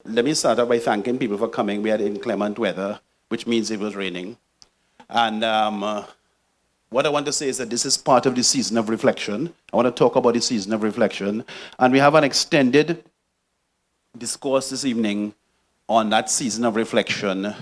Let me start off by thanking people for coming. We had inclement weather, which means it was raining. And what I want to say is that this is part of the season of reflection. I want to talk about the season of reflection. And we have an extended discourse this evening on that season of reflection,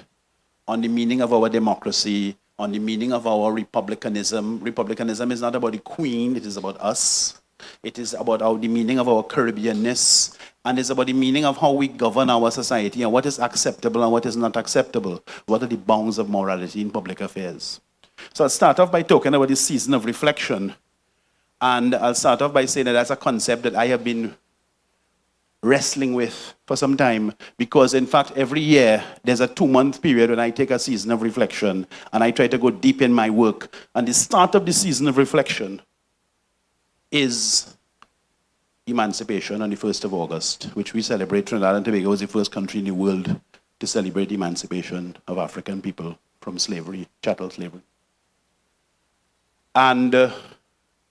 on the meaning of our democracy, on the meaning of our republicanism. Republicanism is not about the Queen, it is about us. It is about the meaning of our Caribbeanness, and it's about the meaning of how we govern our society and what is acceptable and what is not acceptable. What are the bounds of morality in public affairs? So I'll start off by talking about this season of reflection. And I'll start off by saying that that's a concept that I have been wrestling with for some time, because in fact every year there's a 2-month period when I take a season of reflection and I try to go deep in my work. And the start of the season of reflection is emancipation on the 1st of August, which we celebrate. Trinidad and Tobago was the first country in the world to celebrate the emancipation of African people from slavery, chattel slavery. And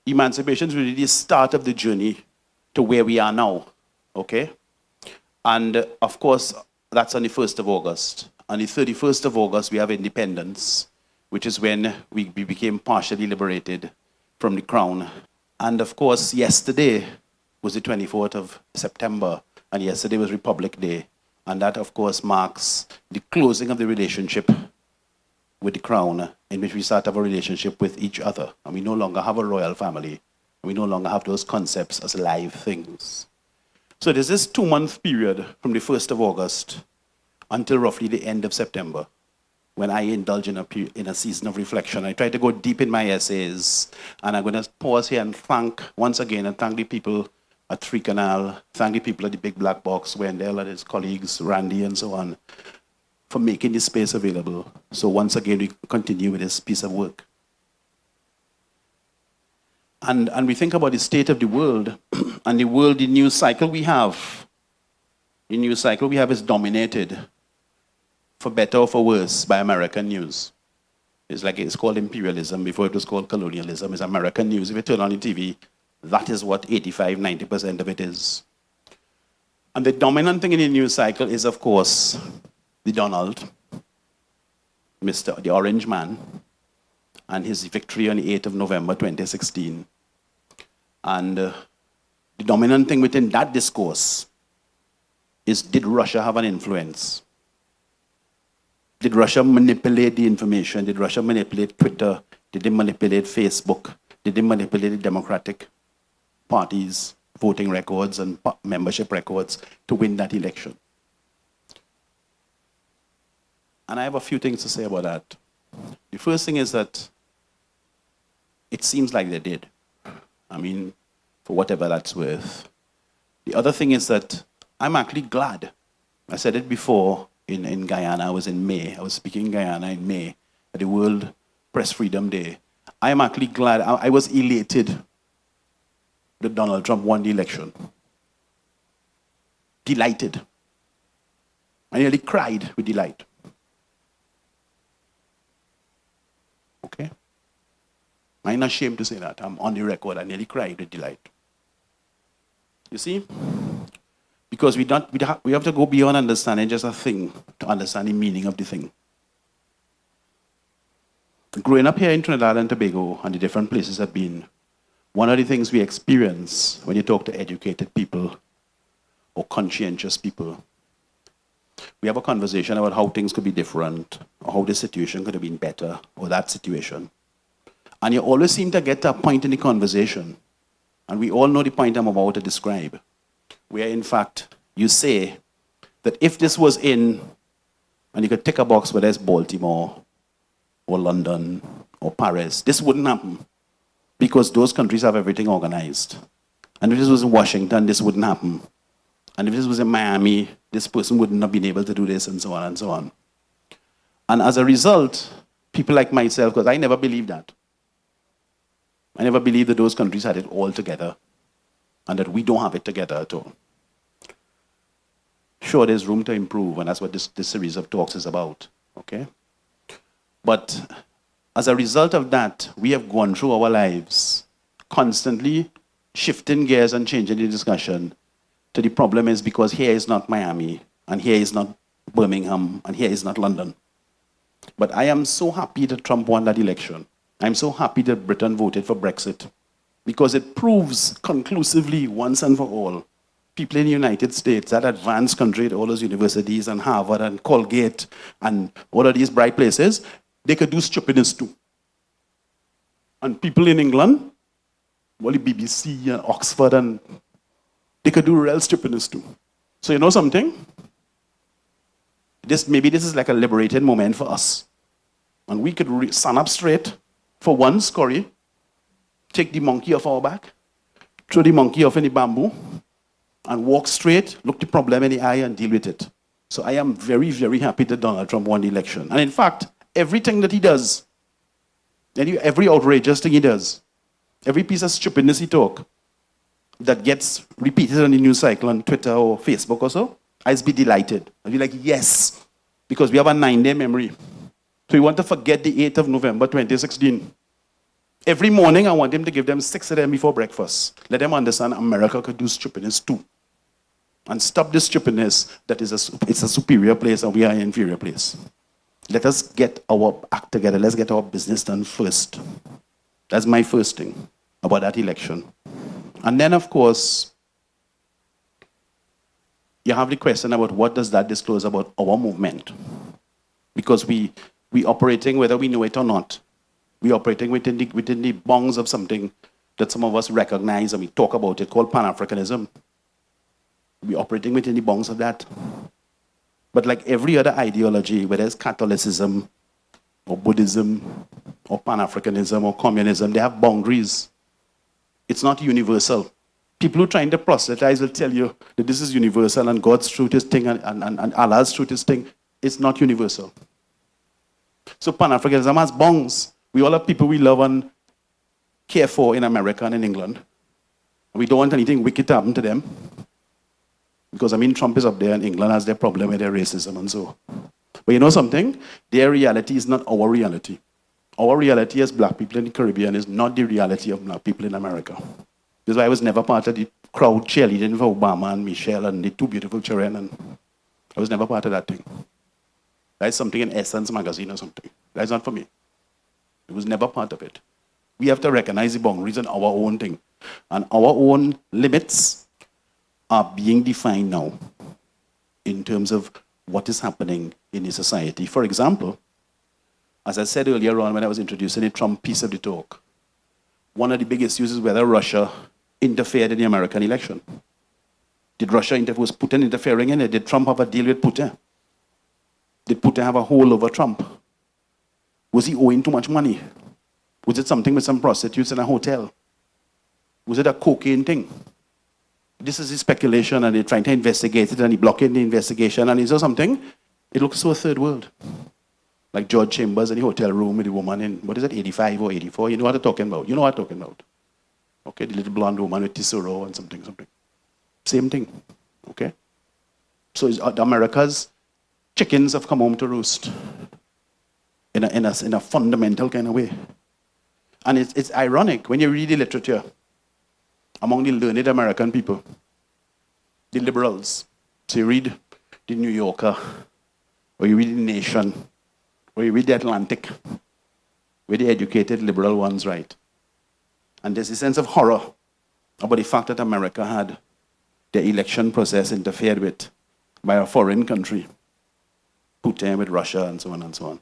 emancipation is really the start of the journey to where we are now, okay? And of course, that's on the 1st of August. On the 31st of August, we have independence, which is when we became partially liberated from the crown. And of course, yesterday was the 24th of September, and yesterday was Republic Day. And that, of course, marks the closing of the relationship with the crown, in which we start to have a relationship with each other. And we no longer have a royal family. And we no longer have those concepts as live things. So there's this 2-month period from the 1st of August until roughly the end of September, when I indulge in a season of reflection. I try to go deep in my essays, and I'm going to pause here and thank, once again, and thank the people at Three Canal, thank the people at the Big Black Box, Wendell and his colleagues, Randy and so on, for making this space available. So once again, we continue with this piece of work. And we think about the state of the world, and the news cycle we have. The news cycle we have is dominated, for better or for worse, by American news. It's called imperialism before it was called colonialism. It's American news. If you turn on the TV, that is what 85–90% of it is. And the dominant thing in the news cycle is, of course, the Donald, the Orange Man, and his victory on the 8th of November 2016. And the dominant thing within that discourse is, did Russia have an influence? Did Russia manipulate the information? Did Russia manipulate Twitter? Did they manipulate Facebook? Did they manipulate the Democratic Party's voting records and membership records to win that election? And I have a few things to say about that. The first thing is that it seems like they did. I mean, for whatever that's worth. The other thing is that I'm actually glad. I said it before in Guyana. I was in May. I was speaking in Guyana in May at the World Press Freedom Day. I am actually glad. I was elated that Donald Trump won the election. Delighted. I nearly cried with delight. Okay? I'm not ashamed to say that. I'm on the record. I nearly cried with delight. You see? Because we have to go beyond understanding just a thing to understand the meaning of the thing. Growing up here in Trinidad and Tobago and the different places I've been, one of the things we experience when you talk to educated people or conscientious people, we have a conversation about how things could be different, or how the situation could have been better, or that situation. And you always seem to get to a point in the conversation, and we all know the point I'm about to describe, where in fact you say that if this was in, and you could tick a box whether it's Baltimore, or London, or Paris, this wouldn't happen, because those countries have everything organized. And if this was in Washington, this wouldn't happen. And if this was in Miami, this person wouldn't have been able to do this, and so on and so on. And as a result, people like myself, because I never believed that. I never believed that those countries had it all together, and that we don't have it together at all. Sure, there's room to improve, and that's what this series of talks is about, okay? But as a result of that, we have gone through our lives constantly shifting gears and changing the discussion to the problem is because here is not Miami, And here is not Birmingham, and here is not London. But I am so happy that Trump won that election. I'm so happy that Britain voted for Brexit, because it proves conclusively, once and for all, people in the United States, that advanced country, all those universities and Harvard and Colgate and all of these bright places, they could do stupidness too. And people in England, well, the BBC and Oxford, and they could do real stupidness too. So you know something? Maybe this is like a liberated moment for us. And we could stand up straight for once, Corey, take the monkey off our back, throw the monkey off in the bamboo, and walk straight, look the problem in the eye, and deal with it. So I am very, very happy that Donald Trump won the election. And in fact, everything that he does, every outrageous thing he does, every piece of stupidness he talk that gets repeated on the news cycle on Twitter or Facebook or so, I'll be delighted. I'll be like, yes, because we have a 9-day memory. So we want to forget the 8th of November, 2016. Every morning, I want him to give them 6 of them before breakfast. Let them understand America could do stupidness too. And stop this stupidness that it's a superior place and we are an inferior place. Let us get our act together. Let's get our business done first. That's my first thing about that election. And then, of course, you have the question about what does that disclose about our movement? Because we operating, whether we know it or not, we operating within the bonds of something that some of us recognize and we talk about it, called Pan-Africanism. We're operating within the bonds of that. But like every other ideology, whether it's Catholicism or Buddhism or Pan-Africanism or communism, they have boundaries. It's not universal. People who are trying to proselytize will tell you that this is universal and God's truth is thing and Allah's truth is thing. It's not universal. So Pan-Africanism has bonds. We all have people we love and care for in America and in England. And we don't want anything wicked to happen to them. Because, I mean, Trump is up there and England has their problem with their racism and so. But you know something? Their reality is not our reality. Our reality as black people in the Caribbean is not the reality of black people in America. That's why I was never part of the crowd cheerleading for Obama and Michelle and the two beautiful children. And I was never part of that thing. That's something in Essence magazine or something. That's not for me. It was never part of it. We have to recognize the boundaries and our own thing. And our own limits are being defined now in terms of what is happening in the society. For example, as I said earlier on when I was introducing the Trump piece of the talk, one of the big issues is whether Russia interfered in the American election. Did Russia interfere? Was Putin interfering in it? Did Trump have a deal with Putin? Did Putin have a hold over Trump? Was he owing too much money? Was it something with some prostitutes in a hotel? Was it a cocaine thing? This is the speculation, and they're trying to investigate it, and they're blocking the investigation, and is there something? It looks so third world. Like George Chambers in the hotel room with the woman in, what is it, 85 or 84? You know what I'm talking about. You know what I'm talking about. Okay, the little blonde woman with Tesoro and something. Same thing, okay? So America's chickens have come home to roost in a fundamental kind of way. And it's ironic when you read the literature among the learned American people, the liberals. So you read the New Yorker, or you read the Nation, or you read the Atlantic, where the educated liberal ones write. And there's a sense of horror about the fact that America had the election process interfered with by a foreign country, Putin with Russia and so on and so on.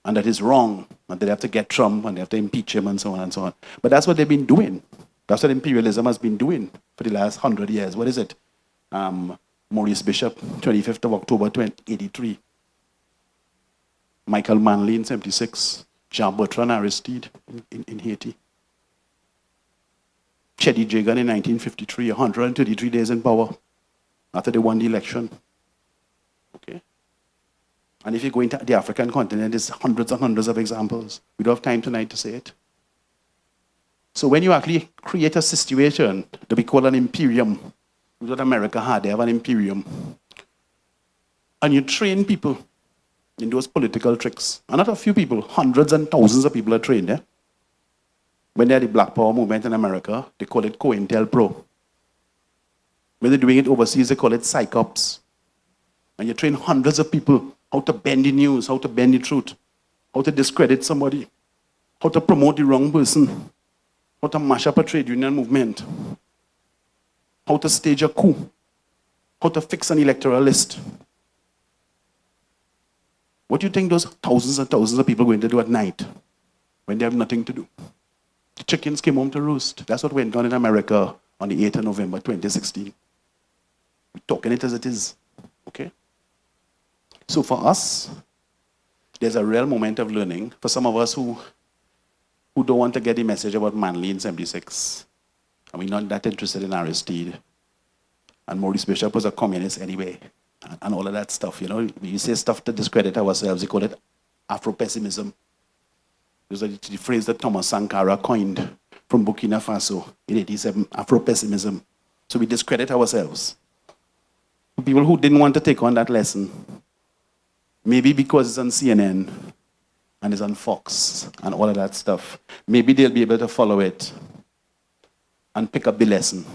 And that is wrong, and they have to get Trump, and they have to impeach him, and so on and so on. But that's what they've been doing. That's what imperialism has been doing for the last 100 years. What is it? Maurice Bishop, 25th of October, 1983. Michael Manley in 76. Jean-Bertrand Aristide in Haiti. Cheddi Jagan in 1953, 133 days in power after they won the election. Okay? And if you go into the African continent, there's hundreds and hundreds of examples. We don't have time tonight to say it. So when you actually create a situation that we call an imperium, which is what America had, they have an imperium, and you train people in those political tricks, and not a few people, hundreds and thousands of people are trained there. When they had the Black Power movement in America, they call it COINTELPRO. When they're doing it overseas, they call it PsyCops. And you train hundreds of people how to bend the news, how to bend the truth, how to discredit somebody, how to promote the wrong person, how to mash up a trade union movement, how to stage a coup, how to fix an electoral list. What do you think those thousands and thousands of people are going to do at night when they have nothing to do? The chickens came home to roost. That's what went on in America on the 8th of November 2016. We're talking it as it is. Okay? So for us, there's a real moment of learning. For some of us who don't want to get the message about Manly in 76, and we're not that interested in Aristide, and Maurice Bishop was a communist anyway, and all of that stuff, you know. When you say stuff to discredit ourselves, you call it Afro-pessimism. It was the phrase that Thomas Sankara coined from Burkina Faso in 87, Afro-pessimism. So we discredit ourselves. People who didn't want to take on that lesson, maybe because it's on CNN and it's on Fox and all of that stuff, maybe they'll be able to follow it and pick up the lesson.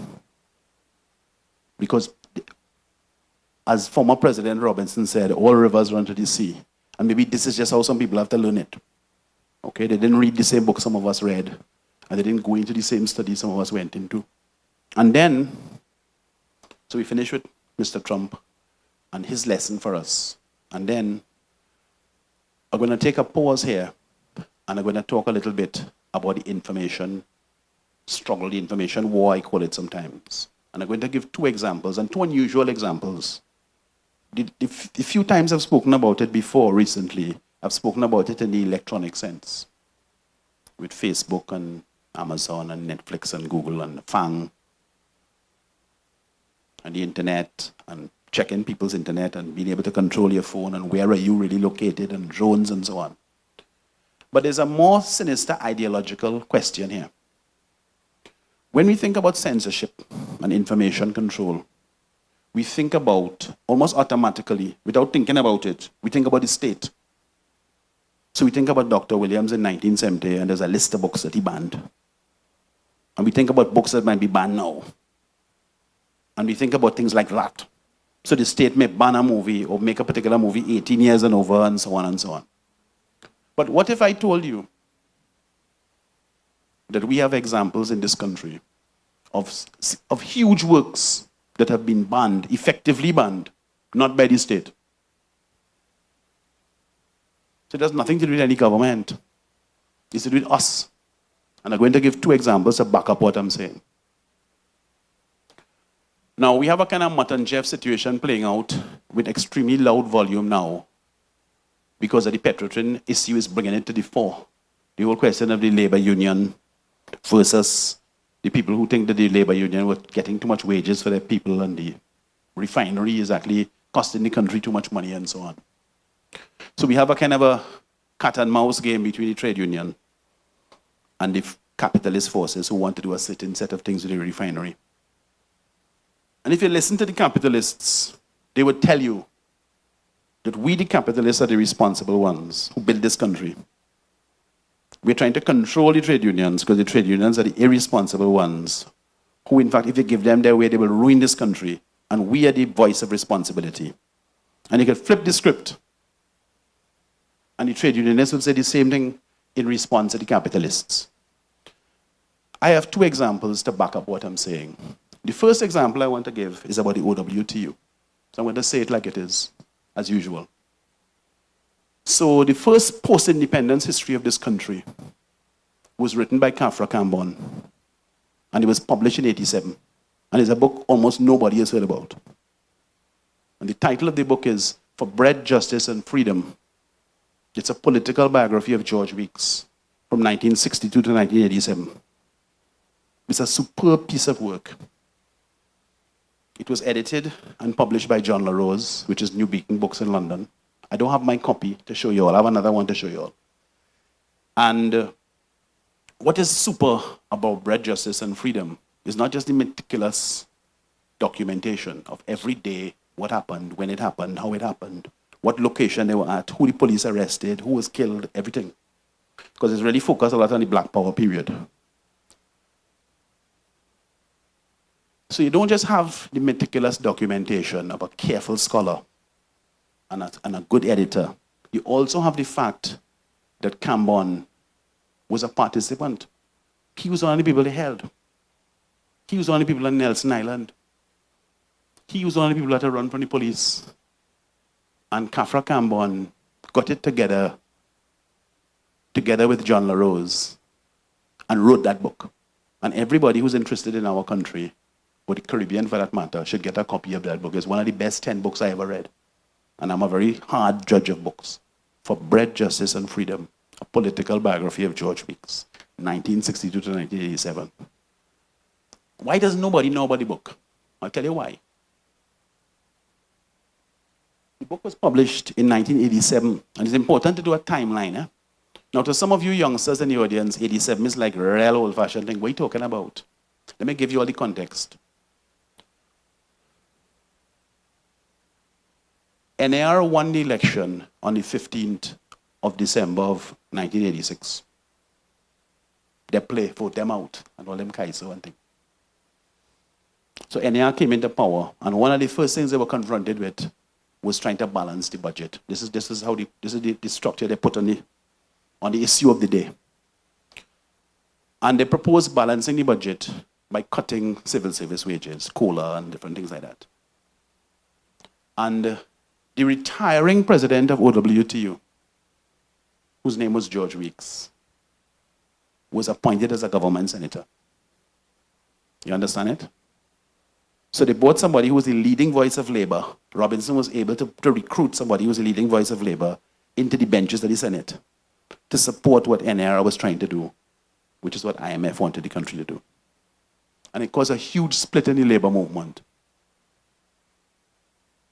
Because as former President Robinson said, all rivers run to the sea. And maybe this is just how some people have to learn it. Okay, they didn't read the same book some of us read, and they didn't go into the same studies some of us went into. And then, so we finish with Mr. Trump and his lesson for us. And then, I'm going to take a pause here, and I'm going to talk a little bit about the information struggle, the information war, I call it sometimes. And I'm going to give two examples, and two unusual examples. The few times I've spoken about it before recently, I've spoken about it in the electronic sense, with Facebook and Amazon and Netflix and Google and FANG and the internet and checking people's internet and being able to control your phone and where are you really located and drones and so on. But there's a more sinister ideological question here. When we think about censorship and information control, we think about, almost automatically, without thinking about it, we think about the state. So we think about Dr. Williams in 1970, and there's a list of books that he banned. And we think about books that might be banned now. And we think about things like that. So the state may ban a movie or make a particular movie 18 years and over and so on and so on. But what if I told you that we have examples in this country of huge works that have been banned, effectively banned, not by the state? So it has nothing to do with any government. It's to do with us. And I'm going to give two examples to back up what I'm saying. Now, we have a kind of Mutt and Jeff situation playing out with extremely loud volume now because of the Petrotrin issue is bringing it to the fore. The whole question of the labor union versus the people who think that the labor union were getting too much wages for their people and the refinery is actually costing the country too much money and so on. So we have a kind of a cat and mouse game between the trade union and the capitalist forces who want to do a certain set of things with the refinery. And if you listen to the capitalists, they would tell you that we, the capitalists, are the responsible ones who build this country. We're trying to control the trade unions because the trade unions are the irresponsible ones who, in fact, if you give them their way, they will ruin this country. And we are the voice of responsibility. And you can flip the script. And the trade unionists will say the same thing in response to the capitalists. I have two examples to back up what I'm saying. The first example I want to give is about the OWTU. So I'm going to say it like it is, as usual. So the first post-independence history of this country was written by Afra, and it was published in 87. And it's a book almost nobody has heard about. And the title of the book is For Bread, Justice, and Freedom. It's a political biography of George Weeks from 1962 to 1987. It's a superb piece of work. It was edited and published by John LaRose, which is New Beacon Books in London. I don't have my copy to show you all. I have another one to show you all. And what is super about Bread, Justice, and Freedom is not just the meticulous documentation of every day, what happened, when it happened, how it happened, what location they were at, who the police arrested, who was killed, everything. Because it's really focused a lot on the Black Power period. So you don't just have the meticulous documentation of a careful scholar and a good editor. You also have the fact that Cambon was a participant. He was one of the people they held. He was one of the people on Nelson Island. He was one of the people that had run from the police. And Afra Cambon got it together with John LaRose, and wrote that book. And everybody who's interested in our country, or the Caribbean for that matter, should get a copy of that book. It's one of the best 10 books I ever read. And I'm a very hard judge of books. For Bread, Justice, and Freedom, a political biography of George Weeks, 1962 to 1987. Why does nobody know about the book? I'll tell you why. The book was published in 1987, and it's important to do a timeline. Eh? Now, to some of you youngsters in the audience, 87 is like real old-fashioned thing. What are you talking about? Let me give you all the context. NAR won the election on the 15th of December of 1986. They vote them out, and all them kaiso and thing. So NAR came into power, and one of the first things they were confronted with was trying to balance the budget. This is the structure they put on the issue of the day. And they proposed balancing the budget by cutting civil service wages, COLA, and different things like that. And the retiring president of OWTU, whose name was George Weeks, was appointed as a government senator. You understand it? So they brought somebody who was the leading voice of labor. Robinson was able to recruit somebody who was the leading voice of labor into the benches of the Senate to support what NAR was trying to do, which is what IMF wanted the country to do. And it caused a huge split in the labor movement.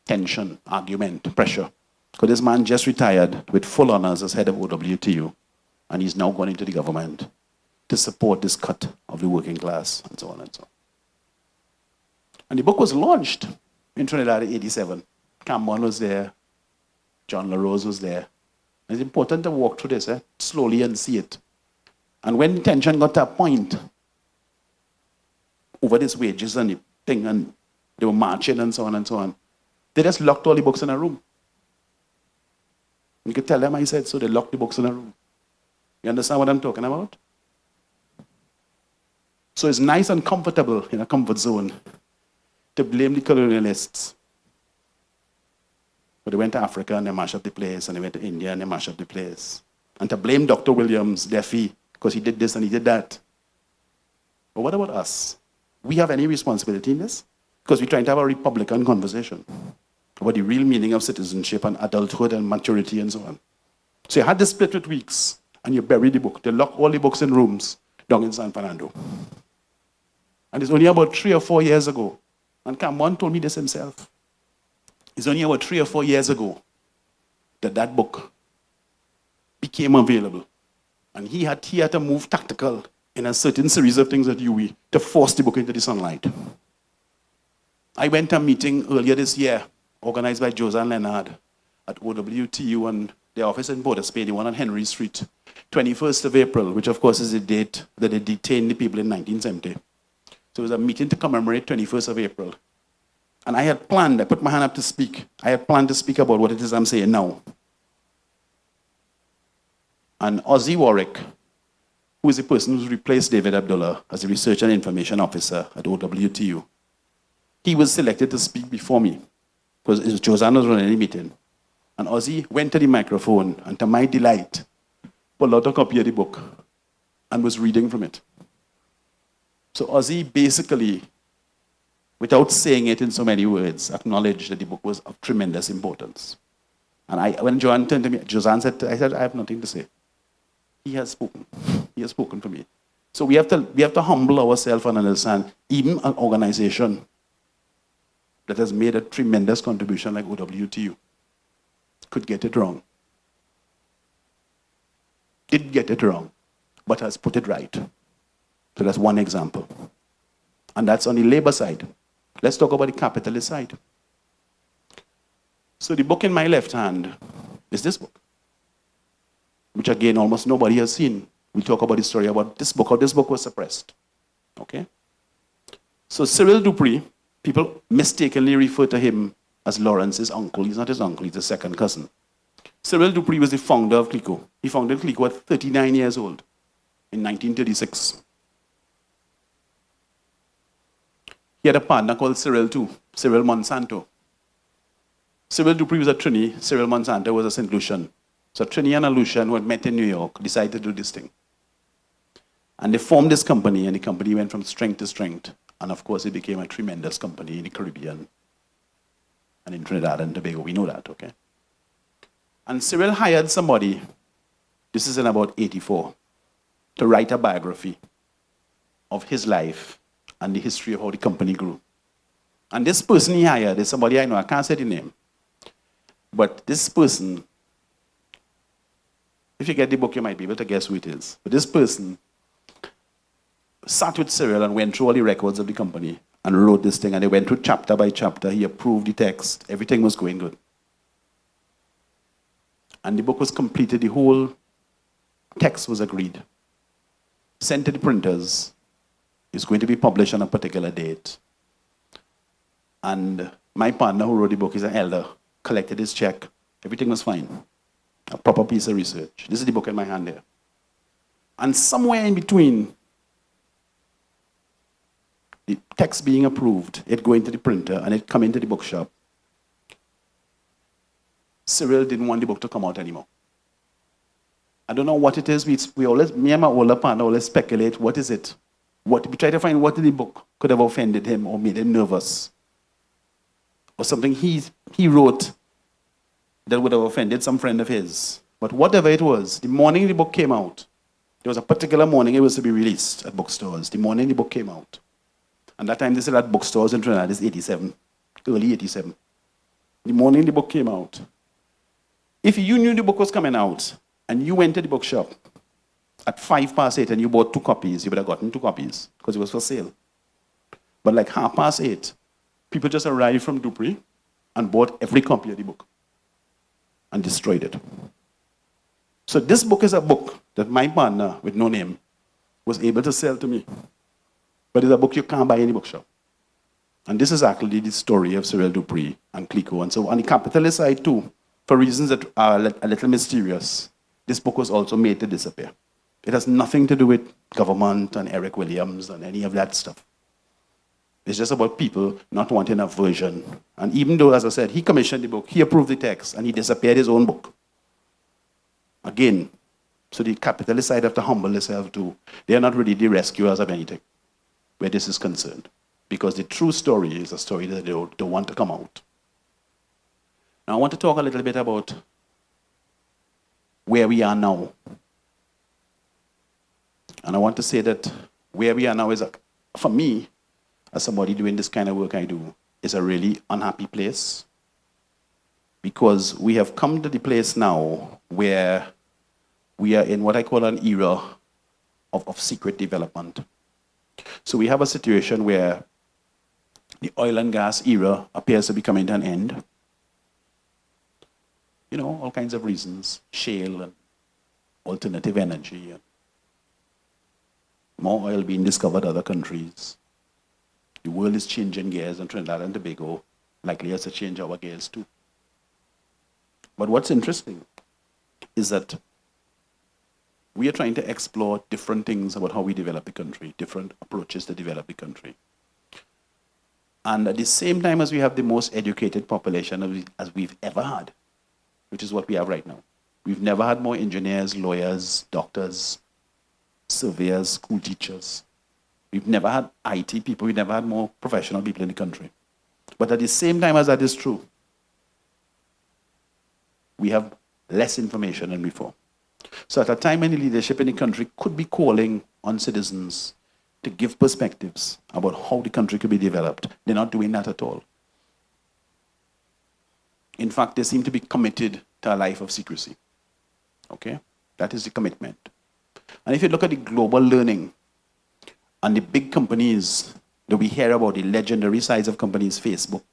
Tension, argument, pressure. Because this man just retired with full honors as head of OWTU, and he's now gone into the government to support this cut of the working class, and so on and so on. And the book was launched in Trinidad in 87. Cambon was there. John LaRose was there. It's important to walk through this slowly and see it. And when tension got to a point over these wages and the thing, and they were marching and so on and so on, they just locked all the books in a room. You could tell them I said so. They locked the books in a room. You understand what I'm talking about? So it's nice and comfortable in a comfort zone to blame the colonialists. But they went to Africa and they mashed up the place, and they went to India and they mashed up the place. And to blame Dr. Williams, their fee, because he did this and he did that. But what about us? We have any responsibility in this? Because we're trying to have a Republican conversation about the real meaning of citizenship and adulthood and maturity and so on. So you had this split with Weeks, and you buried the book. They locked all the books in rooms down in San Fernando. And it's only about 3 or 4 years ago, and Cambon told me this himself. It's only about 3 or 4 years ago that that book became available. And he had to move tactical in a certain series of things at UE to force the book into the sunlight. I went to a meeting earlier this year, organized by Josan Leonard at OWTU and the office in Port of Spain, the one on Henry Street, 21st of April, which of course is the date that they detained the people in 1970. So it was a meeting to commemorate 21st of April. And I had planned, I put my hand up to speak. I had planned to speak about what it is I'm saying now. And Ozzy Warwick, who is the person who's replaced David Abdullah as the Research and Information Officer at OWTU, he was selected to speak before me, because Josan was running the meeting. And Ozzy went to the microphone, and to my delight, pulled out a copy of the book and was reading from it. So Ozzy basically, without saying it in so many words, acknowledged that the book was of tremendous importance. And when Joan turned to me, Josan said, I have nothing to say. He has spoken. He has spoken for me. So we have to humble ourselves and understand, even an organization that has made a tremendous contribution like OWTU could get it wrong. Did get it wrong, but has put it right. So that's one example. And that's on the labor side. Let's talk about the capitalist side. So the book in my left hand is this book, which again, almost nobody has seen. We'll talk about the story about this book, how this book was suppressed. Okay? So Cyril Dupree, people mistakenly refer to him as Lawrence's uncle. He's not his uncle, he's a second cousin. Cyril Dupree was the founder of CLICO. He founded CLICO at 39 years old in 1936. He had a partner called Cyril too, Cyril Monsanto. Cyril Dupree was a Trini, Cyril Monsanto was a St. Lucian. So Trini and a Lucian who had met in New York decided to do this thing. And they formed this company, and the company went from strength to strength. And of course, it became a tremendous company in the Caribbean and in Trinidad and Tobago. We know that, okay? And Cyril hired somebody, this is in about 84, to write a biography of his life and the history of how the company grew. And this person he hired is somebody I know, I can't say the name. But this person, if you get the book, you might be able to guess who it is. But this person sat with Cyril and went through all the records of the company and wrote this thing, and they went through chapter by chapter. He approved the text. Everything was going good. And the book was completed. The whole text was agreed. Sent to the printers. It's going to be published on a particular date. And my partner who wrote the book is an elder, collected his check. Everything was fine. A proper piece of research. This is the book in my hand here. And somewhere in between, the text being approved, it going to the printer, and it coming to the bookshop, Cyril didn't want the book to come out anymore. I don't know what it is. We always, me and my older partner always speculate, what is it? We try to find what in the book could have offended him or made him nervous. Or something he wrote that would have offended some friend of his. But whatever it was, the morning the book came out, there was a particular morning it was to be released at bookstores. The morning the book came out. And that time they said at bookstores in Trinidad is 87, early 87. The morning the book came out. If you knew the book was coming out and you went to the bookshop at 8:05 and you bought 2 copies, you would have gotten 2 copies because it was for sale. But like 8:30, people just arrived from Dupree and bought every copy of the book and destroyed it. So this book is a book that my partner, with no name, was able to sell to me. But it's a book you can't buy in any bookshop. And this is actually the story of Cyril Dupree and CLICO. And so on the capitalist side too, for reasons that are a little mysterious, this book was also made to disappear. It has nothing to do with government and Eric Williams and any of that stuff. It's just about people not wanting a version. And even though, as I said, he commissioned the book, he approved the text, and he disappeared his own book. Again, so the capitalist side have to humble themselves too. They are not really the rescuers of anything where this is concerned. Because the true story is a story that they don't want to come out. Now, I want to talk a little bit about where we are now. And I want to say that where we are now is, for me, as somebody doing this kind of work I do, is a really unhappy place. Because we have come to the place now where we are in what I call an era of secret development. So we have a situation where the oil and gas era appears to be coming to an end. You know, all kinds of reasons, shale and alternative energy, and more oil being discovered in other countries. The world is changing gears, and Trinidad and Tobago likely has to change our gears too. But what's interesting is that we are trying to explore different things about how we develop the country, different approaches to develop the country. And at the same time as we have the most educated population as we've ever had, which is what we have right now. We've never had more engineers, lawyers, doctors, surveyors, school teachers. We've never had IT people. We've never had more professional people in the country. But at the same time as that is true, we have less information than before. So at a time when the leadership in the country could be calling on citizens to give perspectives about how the country could be developed, they're not doing that at all. In fact, they seem to be committed to a life of secrecy. Okay? That is the commitment. And if you look at the global learning and the big companies that we hear about, the legendary size of companies, Facebook,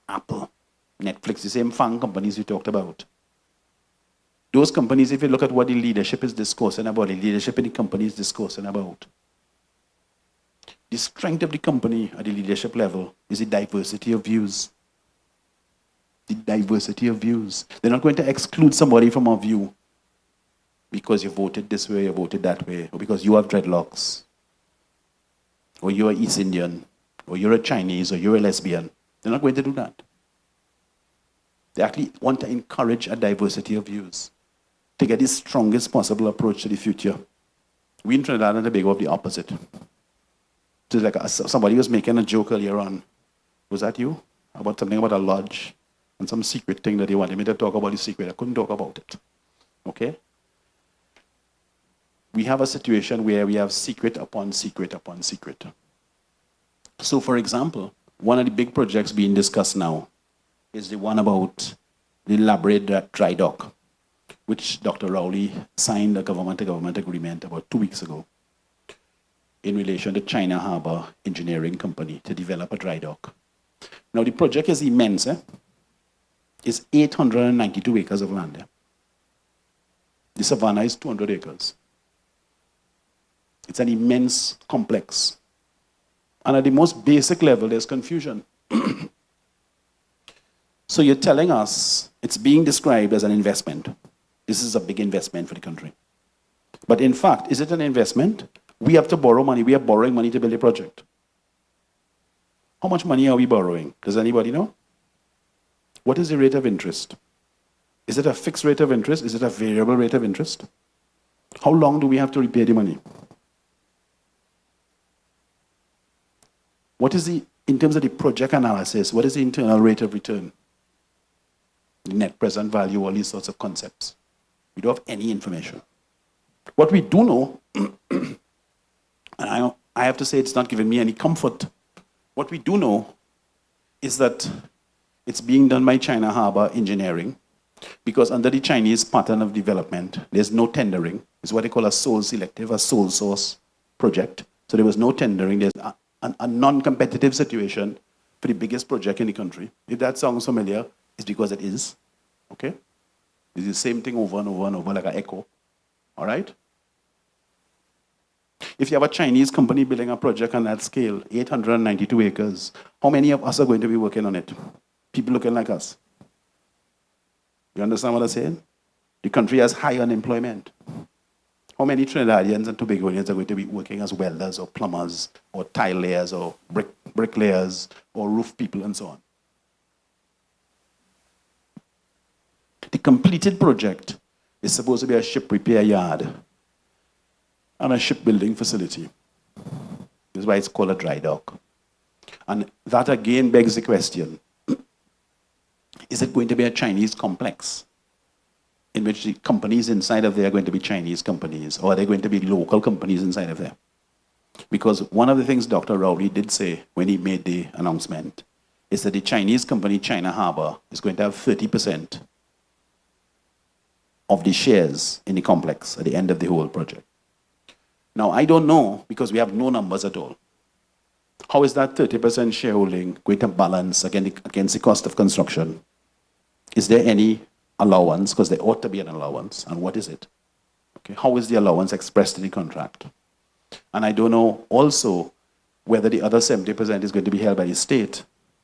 Apple, Netflix, the same FANG companies we talked about. Those companies, if you look at what the leadership is discussing about, the leadership in the company is discussing about, the strength of the company at the leadership level is the diversity of views. the diversity of views. They're not going to exclude somebody from a view because you voted this way, you voted that way, or because you have dreadlocks, or you're East Indian, or you're a Chinese, or you're a lesbian. They're not going to do that. They actually want to encourage a diversity of views to get the strongest possible approach to the future. We in Trinidad and Tobago have the opposite. So like somebody was making a joke earlier on. Was that you? About something about a lodge and some secret thing that they wanted me to talk about the secret. I couldn't talk about it. Okay? We have a situation where we have secret upon secret upon secret. So for example, one of the big projects being discussed now is the one about the Labrador dry dock, which Dr. Rowley signed a government-to-government agreement about 2 weeks ago in relation to China Harbour Engineering Company to develop a dry dock. Now the project is immense. It's 892 acres of land. The savannah is 200 acres. It's an immense complex. And at the most basic level, there's confusion. So you're telling us it's being described as an investment. This is a big investment for the country. But in fact, is it an investment? We have to borrow money. We are borrowing money to build a project. How much money are we borrowing? Does anybody know? What is the rate of interest? Is it a fixed rate of interest? Is it a variable rate of interest? How long do we have to repay the money? What is the, in terms of the project analysis, what is the internal rate of return? The net present value, all these sorts of concepts. We don't have any information. What we do know, and I have to say it's not giving me any comfort. What we do know is that it's being done by China Harbour Engineering, because under the Chinese pattern of development, there's no tendering. It's what they call a sole selective, a sole source project. So there was no tendering. There's a non-competitive situation for the biggest project in the country. If that sounds familiar, it's because it is. Okay? It's the same thing over and over and over, like an echo. All right? If you have a Chinese company building a project on that scale, 892 acres, how many of us are going to be working on it? People looking like us. You understand what I'm saying? The country has high unemployment. How many Trinidadians and Tobagonians are going to be working as welders or plumbers or tile layers or bricklayers or roof people and so on? The completed project is supposed to be a ship repair yard and a shipbuilding facility. That's why it's called a dry dock. And that again begs the question, is it going to be a Chinese complex in which the companies inside of there are going to be Chinese companies, or are they going to be local companies inside of there? Because one of the things Dr. Rowley did say when he made the announcement is that the Chinese company, China Harbour, is going to have 30% of the shares in the complex at the end of the whole project. Now, I don't know, because we have no numbers at all. How is that 30% shareholding going to balance against the cost of construction? Is there any allowance? Because there ought to be an allowance. And what is it? Okay. How is the allowance expressed in the contract? And I don't know also whether the other 70% is going to be held by the state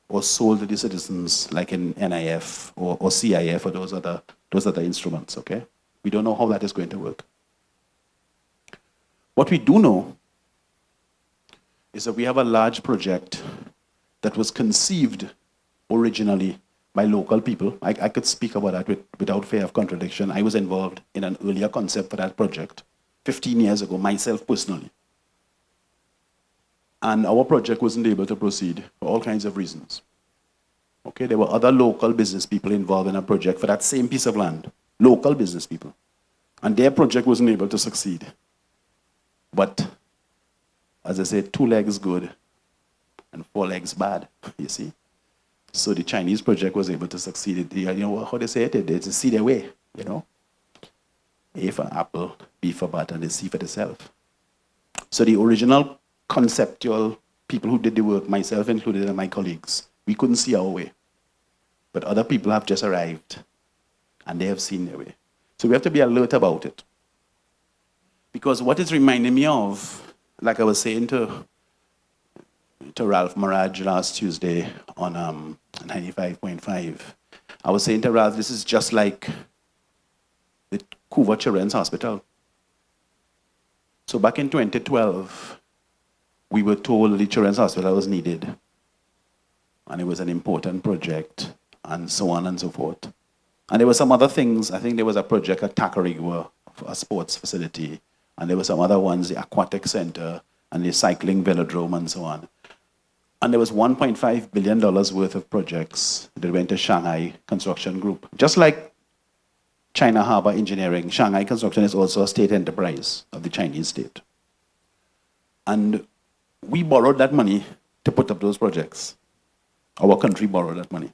or sold to the citizens, like in NIF or CIF or those other instruments. Okay? We don't know how that is going to work. What we do know is that we have a large project that was conceived originally by local people. I could speak about that without fear of contradiction. I was involved in an earlier concept for that project 15 years ago, myself personally. And our project wasn't able to proceed for all kinds of reasons. Okay, there were other local business people involved in a project for that same piece of land, local business people. And their project wasn't able to succeed. But, as I said, 2 legs good and 4 legs bad, you see. So the Chinese project was able to succeed. You know how they say it? They see their way, you know. A for apple, B for butter, and C for the self. So the original conceptual people who did the work, myself included and my colleagues, we couldn't see our way. But other people have just arrived and they have seen their way. So we have to be alert about it. Because what it's reminding me of, like I was saying to Ralph Maraj last Tuesday on 95.5, I was saying to Raz, this is just like the Cuba Children's Hospital. So back in 2012, we were told the Children's Hospital was needed, and it was an important project, and so on and so forth. And there were some other things. I think there was a project at Tacarigua, a sports facility, and there were some other ones, the aquatic center, and the cycling velodrome, and so on. And there was $1.5 billion worth of projects that went to Shanghai Construction Group. Just like China Harbor Engineering, Shanghai Construction is also a state enterprise of the Chinese state. And we borrowed that money to put up those projects. Our country borrowed that money.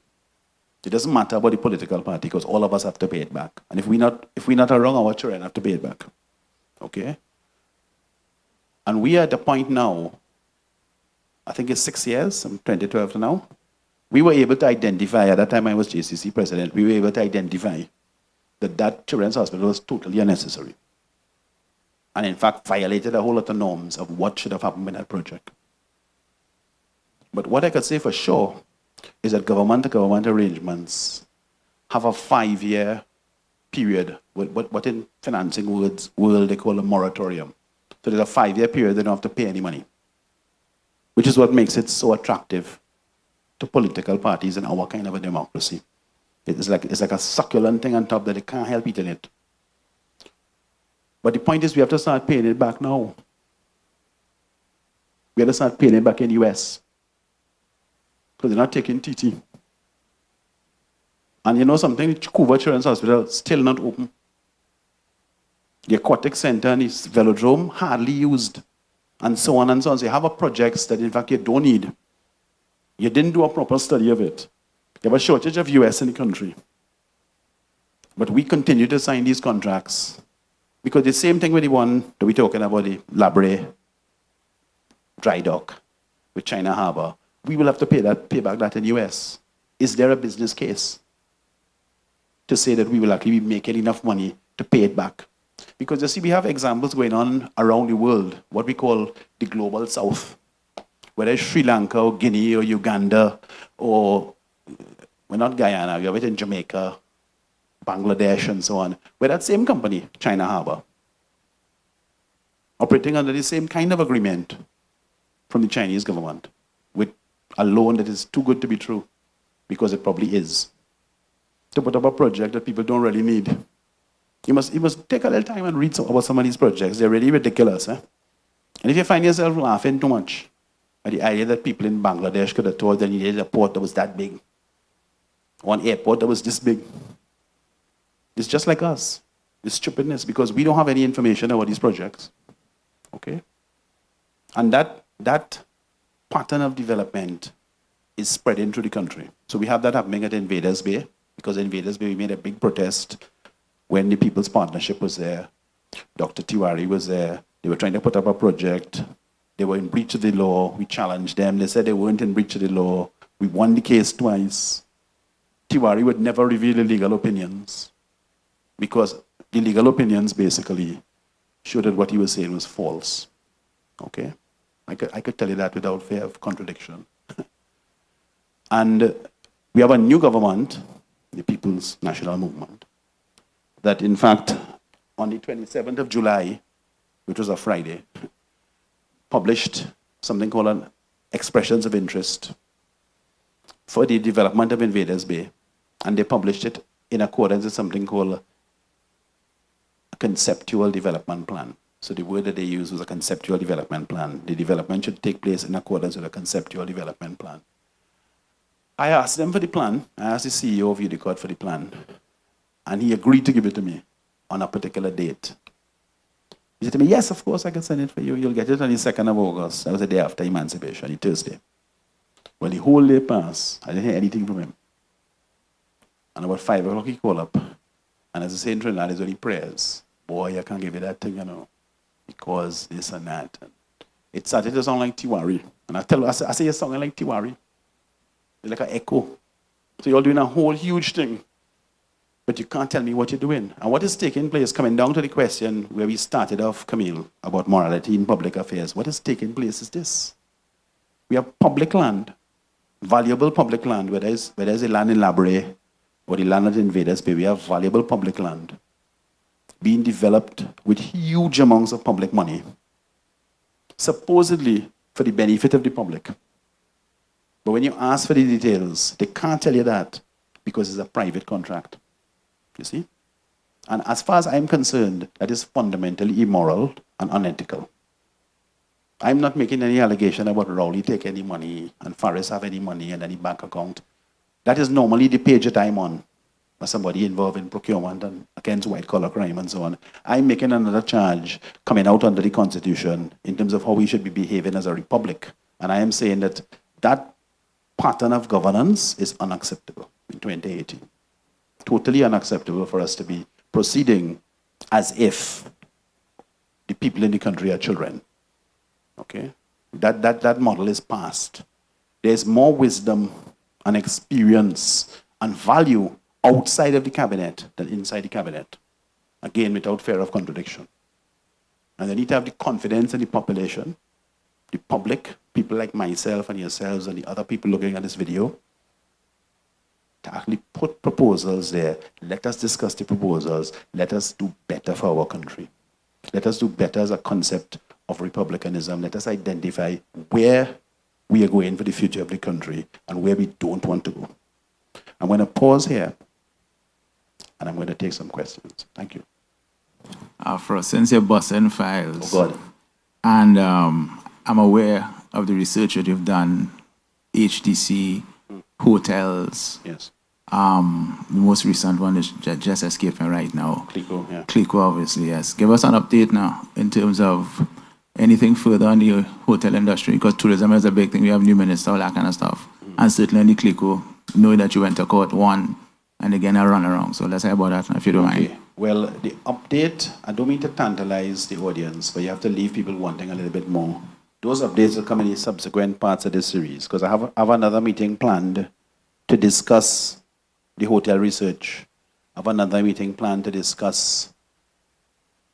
It doesn't matter about the political party because all of us have to pay it back. And if we're not around, our children have to pay it back. Okay? And we are at the point now, I think it's 6 years, from 2012 to now, we were able to identify, at that time I was JCC president, we were able to identify that children's hospital was totally unnecessary. And in fact, violated a whole lot of norms of what should have happened with that project. But what I could say for sure is that government-to-government arrangements have a 5-year period, what in financing world they call a moratorium. So there's a 5-year period they don't have to pay any money, which is what makes it so attractive to political parties in our kind of a democracy. It's like a succulent thing on top that they can't help eating it. But the point is we have to start paying it back now. We have to start paying it back in the US. Because they're not taking TT. And you know something, the Cuba Children's Hospital is still not open. The aquatic center and its velodrome hardly used. And so on and so on. So you have a projects that in fact you don't need. You didn't do a proper study of it. You have a shortage of US in the country. But we continue to sign these contracts. Because the same thing with the one that we're talking about, the Labre dry dock with China Harbor, we will have to pay back that in US. Is there a business case to say that we will actually be making enough money to pay it back? Because you see, we have examples going on around the world, what we call the global south. Whether it's Sri Lanka or Guinea or Uganda or, well, not Guyana, we have it in Jamaica, Bangladesh and so on, where that same company, China Harbor, operating under the same kind of agreement from the Chinese government with a loan that is too good to be true, because it probably is, to put up a project that people don't really need. You must take a little time and read about some of these projects. They're really ridiculous. Eh? And if you find yourself laughing too much at the idea that people in Bangladesh could have thought they needed a port that was that big, or an airport that was this big, it's just like us. It's stupidness because we don't have any information about these projects. Okay? And that pattern of development is spreading through the country. So we have that happening at Invaders Bay, because in Invaders Bay we made a big protest when the People's Partnership was there. Dr. Tiwari was there. They were trying to put up a project. They were in breach of the law. We challenged them. They said they weren't in breach of the law. We won the case twice. Tiwari would never reveal the legal opinions, because the legal opinions basically showed that what he was saying was false. Okay? I could tell you that without fear of contradiction. And we have a new government, the People's National Movement, that in fact, on the 27th of July, which was a Friday, published something called an Expressions of Interest for the development of Invaders Bay. And they published it in accordance with something called a conceptual development plan. So the word that they used was a conceptual development plan. The development should take place in accordance with a conceptual development plan. I asked them for the plan. I asked the CEO of UDICOT for the plan. And he agreed to give it to me on a particular date. He said to me, yes, of course, I can send it for you. You'll get it on the 2nd of August. That was the day after emancipation, the Thursday. Well, the whole day passed. I didn't hear anything from him. And about 5 o'clock, he called up. And as I say in Trinidad, there's only prayers. Boy, I can't give you that thing, you know, because this and that. And it started to sound like Tiwari. And I say you're sounding like Tiwari. It's like an echo. So you're doing a whole huge thing, but you can't tell me what you're doing. And what is taking place, coming down to the question where we started off, Camille, about morality in public affairs, what is taking place is this. We have public land, valuable public land, where there's a land in Labre, or the land that invaders pay. We have valuable public land being developed with huge amounts of public money, supposedly for the benefit of the public. But when you ask for the details, they can't tell you that because it's a private contract. You see? And as far as I'm concerned, that is fundamentally immoral and unethical. I'm not making any allegation about Rowley take any money and Faris have any money in any bank account. That is normally the page that I'm on, as somebody involved in procurement and against white-collar crime and so on. I'm making another charge coming out under the Constitution in terms of how we should be behaving as a republic. And I am saying that that pattern of governance is unacceptable in 2018. Totally unacceptable for us to be proceeding as if the people in the country are children. Okay? That model is past. There's more wisdom and experience and value outside of the cabinet than inside the cabinet. Again, without fear of contradiction. And they need to have the confidence in the population, the public, people like myself and yourselves and the other people looking at this video, to actually put proposals there. Let us discuss the proposals. Let us do better for our country. Let us do better as a concept of republicanism. Let us identify where we are going for the future of the country and where we don't want to go. I'm going to pause here and I'm going to take some questions. Thank you. Afra, since you're Bussin files, Oh God. and I'm aware of the research that you've done, HDC, hotels. Yes. The most recent one is just escaping right now. Clico, yeah. Clico, obviously, yes. Give us an update now in terms of anything further on the hotel industry, because tourism is a big thing. We have new minister, all that kind of stuff. And certainly Clico, knowing that you went to court, won, and again a run around. So let's say about that, if you don't mind. Well, the update, I don't mean to tantalize the audience, but you have to leave people wanting a little bit more. Those updates will come in the subsequent parts of this series, because I have another meeting planned to discuss the hotel research. I have another meeting planned to discuss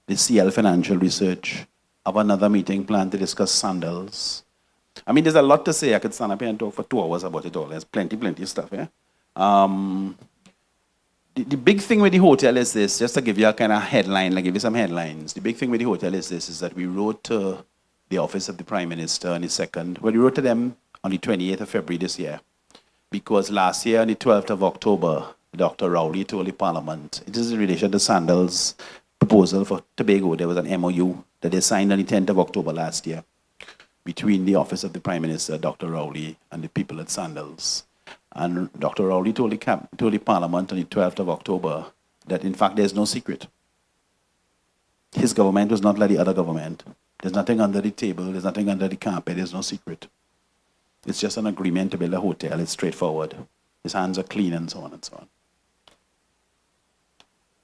the CL financial research. I have another meeting planned to discuss sandals. I mean, there's a lot to say. I could stand up here and talk for 2 hours about it all. There's plenty of stuff, yeah? The big thing with the hotel is this, just to give you a kind of headline, like give you some headlines. The big thing with the hotel is this, is that we wrote to the office of the Prime Minister on the 2nd. Well, we wrote to them on the 28th of February this year. Because last year, on the 12th of October, Dr. Rowley told the Parliament, it is in relation to Sandals' proposal for Tobago. There was an MOU that they signed on the 10th of October last year between the office of the Prime Minister, Dr. Rowley, and the people at Sandals. And Dr. Rowley told the Parliament on the 12th of October that, in fact, there's no secret. His government was not like the other government. There's nothing under the table. There's nothing under the carpet. There's no secret. It's just an agreement to build a hotel. It's straightforward. His hands are clean and so on and so on.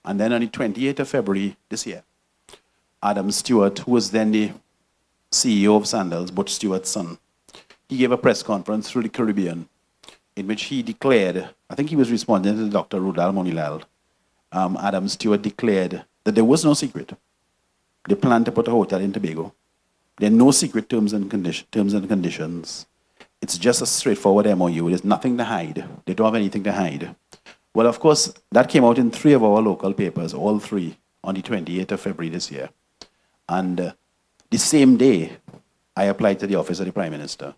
And then on the 28th of February this year, Adam Stewart, who was then the CEO of Sandals, Butch Stewart's son, he gave a press conference through the Caribbean in which he declared, I think he was responding to Dr. Rudal Monilal, Adam Stewart declared that there was no secret. They planned to put a hotel in Tobago. There are no secret terms and conditions. It's just a straightforward MOU. There's nothing to hide. They don't have anything to hide. Well, of course, that came out in 3 of our local papers, all 3, on the 28th of February this year. And the same day, I applied to the office of the Prime Minister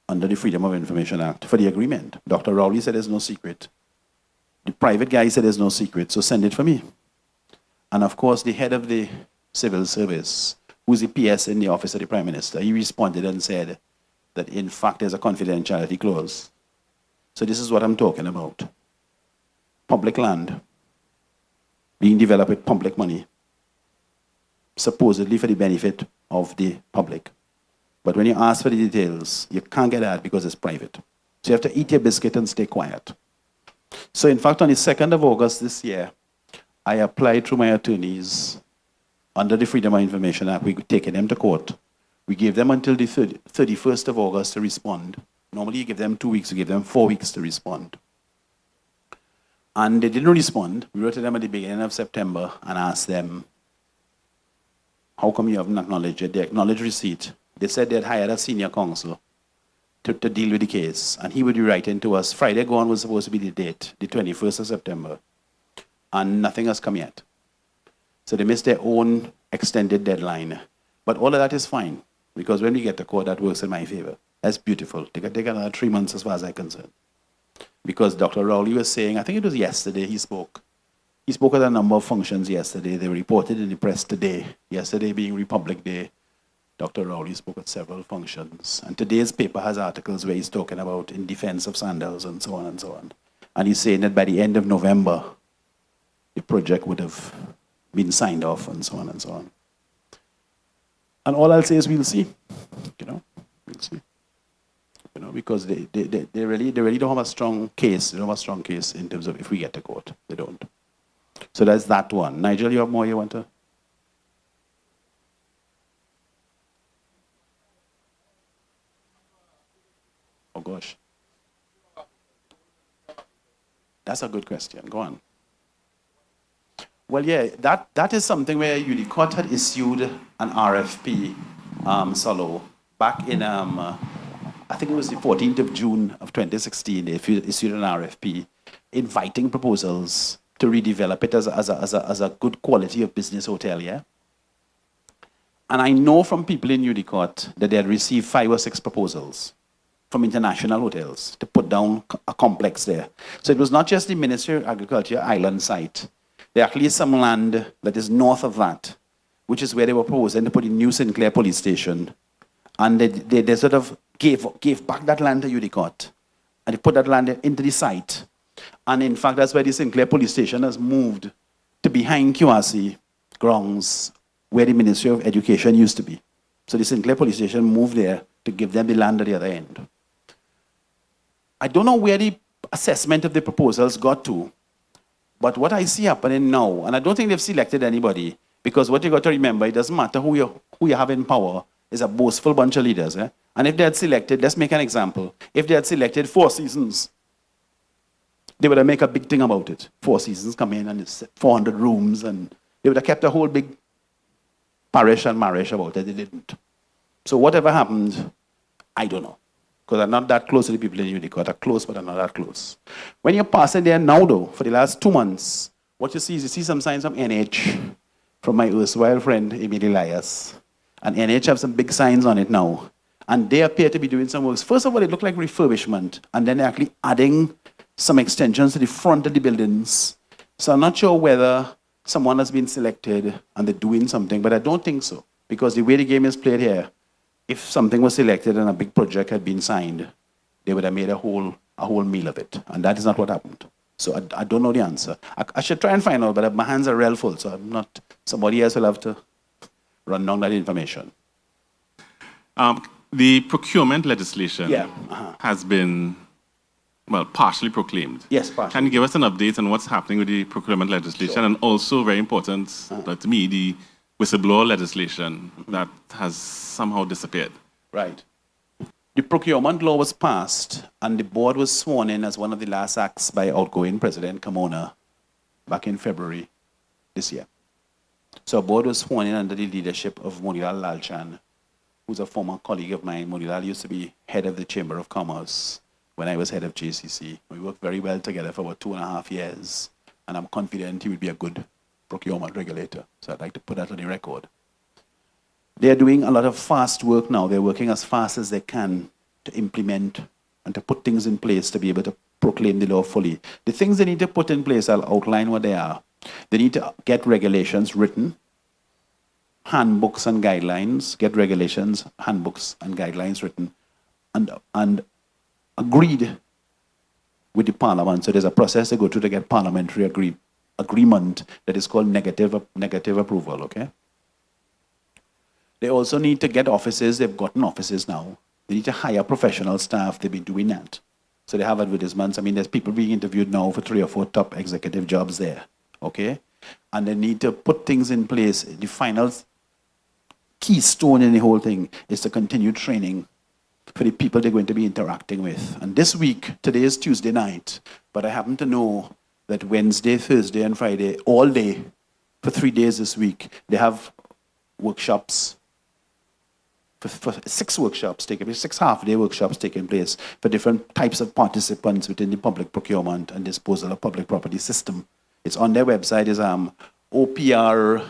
under the Freedom of Information Act for the agreement. Dr. Rowley said there's no secret. The private guy said there's no secret, so send it for me. And of course, the head of the civil service, who's the PS in the office of the Prime Minister, he responded and said that in fact there's a confidentiality clause. So this is what I'm talking about. Public land being developed with public money, supposedly for the benefit of the public. But when you ask for the details, you can't get that because it's private. So you have to eat your biscuit and stay quiet. So in fact, on the 2nd of August this year, I applied through my attorneys under the Freedom of Information Act. We could take them to court. We gave them until the 31st of August to respond. Normally you give them 2 weeks, we give them 4 weeks to respond. And they didn't respond. We wrote to them at the beginning of September and asked them, how come you haven't acknowledged it? They acknowledged receipt. They said they had hired a senior counsel to deal with the case. And he would be writing to us. Friday gone was supposed to be the date, the 21st of September. And nothing has come yet. So they missed their own extended deadline. But all of that is fine, because when we get to court, that works in my favor. That's beautiful. They can take another 3 months as far as I'm concerned. Because Dr. Rowley was saying, I think it was yesterday he spoke. He spoke at a number of functions yesterday. They were reported in the press today. Yesterday being Republic Day, Dr. Rowley spoke at several functions. And today's paper has articles where he's talking about in defense of Sandals and so on and so on. And he's saying that by the end of November, the project would have been signed off and so on and so on. And all I'll say is we'll see, we'll see. Because they really don't have a strong case. They don't have a strong case in terms of if we get to court. They don't. So that's that one. Nigel, you have more you want to? Oh gosh. That's a good question. Go on. Well, yeah, that is something where UDCOT had issued an RFP, solo, back in, I think it was the 14th of June of 2016, they issued an RFP inviting proposals to redevelop it as a good quality of business hotel, yeah? And I know from people in UDCOT that they had received 5 or 6 proposals from international hotels to put down a complex there. So it was not just the Ministry of Agriculture island site. There actually is some land that is north of that, which is where they were proposing to put in New Sinclair Police Station. And they sort of gave back that land to UDCOT. And they put that land into the site. And in fact, that's why the Sinclair Police Station has moved to behind QRC grounds where the Ministry of Education used to be. So the Sinclair Police Station moved there to give them the land at the other end. I don't know where the assessment of the proposals got to, but what I see happening now, and I don't think they've selected anybody, because what you got to remember, it doesn't matter who you have in power, is a boastful bunch of leaders. Eh? And if they had selected, let's make an example, if they had selected 4 Seasons, they would have made a big thing about it. 4 Seasons come in and it's 400 rooms, and they would have kept a whole big parish and marish about it. They didn't. So whatever happened, I don't know. Because I'm not that close to the people in UDCOT. I'm close, but I'm not that close. When you're passing there now, though, for the last 2 months, what you see is you see some signs from NH, from my erstwhile friend, Emil Elias. And NH have some big signs on it now. And they appear to be doing some works. First of all, it looked like refurbishment. And then they're actually adding some extensions to the front of the buildings. So I'm not sure whether someone has been selected and they're doing something, but I don't think so. Because the way the game is played here, if something was selected and a big project had been signed, they would have made a whole meal of it. And that is not what happened. So I don't know the answer. I should try and find out, but my hands are real full, so I'm not, somebody else will have to run down that information. The procurement legislation has been, well, partially proclaimed. Yes, partially. Can you give us an update on what's happening with the procurement legislation? Sure. And also, very important to me, the whistleblower legislation that has somehow disappeared. Right. The procurement law was passed, and the board was sworn in as one of the last acts by outgoing President Kamona back in February this year. So a board was sworn in under the leadership of Monilal Lalchan, who's a former colleague of mine. Monilal used to be head of the Chamber of Commerce when I was head of JCC. We worked very well together for about 2.5 years, and I'm confident he would be a good procurement regulator. So I'd like to put that on the record. They're doing a lot of fast work now. They're working as fast as they can to implement and to put things in place to be able to proclaim the law fully. The things they need to put in place, I'll outline what they are. They need to get regulations written, handbooks and guidelines, get regulations, handbooks and guidelines written, and agreed with the parliament. So there's a process they go through to get parliamentary agreement that is called negative approval, okay? They also need to get offices. They've gotten offices now. They need to hire professional staff. They've been doing that. So they have advertisements. I mean, there's people being interviewed now for 3 or 4 top executive jobs there, okay? And they need to put things in place. The final keystone in the whole thing is to continue training for the people they're going to be interacting with. And this week, today is Tuesday night, but I happen to know that Wednesday, Thursday, and Friday, all day, for 3 days this week, they have workshops for 6 workshops taking place, 6 half-day workshops taking place for different types of participants within the public procurement and disposal of public property system. It's on their website, is oprtt.org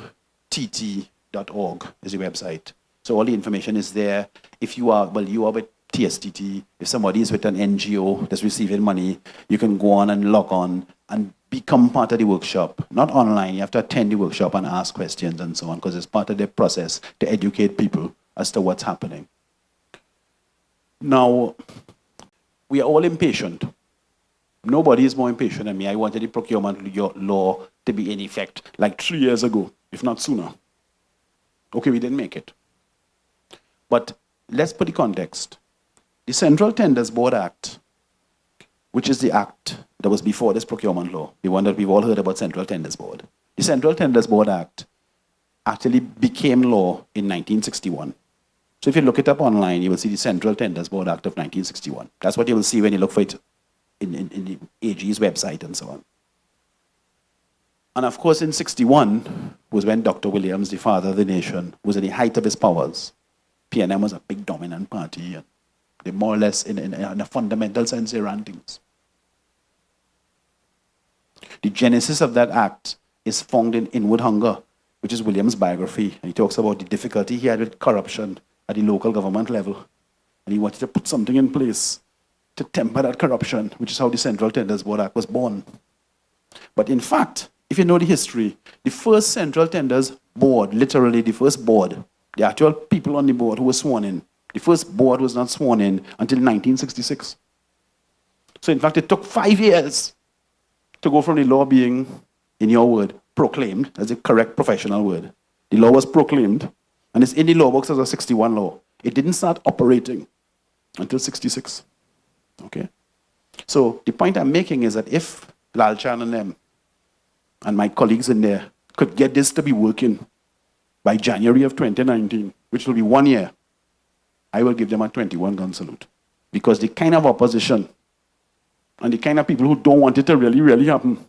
is the website. So all the information is there. If you are, well, you are with TSTT, if somebody is with an NGO that's receiving money, you can go on and log on and become part of the workshop. Not online, you have to attend the workshop and ask questions and so on, because it's part of the process to educate people as to what's happening. Now, we are all impatient. Nobody is more impatient than me. I wanted the procurement law to be in effect like 3 years ago, if not sooner. Okay, we didn't make it. But let's put the context. The Central Tenders Board Act, which is the act that was before this procurement law, the one that we've all heard about, Central Tenders Board. The Central Tenders Board Act actually became law in 1961. So if you look it up online, you will see the Central Tenders Board Act of 1961. That's what you will see when you look for it in the AG's website and so on. And of course, in 61 was when Dr. Williams, the father of the nation, was at the height of his powers. PNM was a big dominant party, and they more or less, in a fundamental sense, they ran things. The genesis of that act is found in Inward Hunger, which is Williams' biography. And he talks about the difficulty he had with corruption at the local government level. And he wanted to put something in place to temper that corruption, which is how the Central Tenders Board Act was born. But in fact, if you know the history, the first Central Tenders Board, literally the first board, the actual people on the board who were sworn in, the first board was not sworn in until 1966. So in fact, it took 5 years to go from the law being, in your word, proclaimed, as the correct professional word. The law was proclaimed, and it's in the law books as a 61 law. It didn't start operating until 66. Okay? So the point I'm making is that if Lalchan and them, and my colleagues in there, could get this to be working by January of 2019, which will be 1 year, I will give them a 21-gun salute. Because the kind of opposition and the kind of people who don't want it to really, really happen,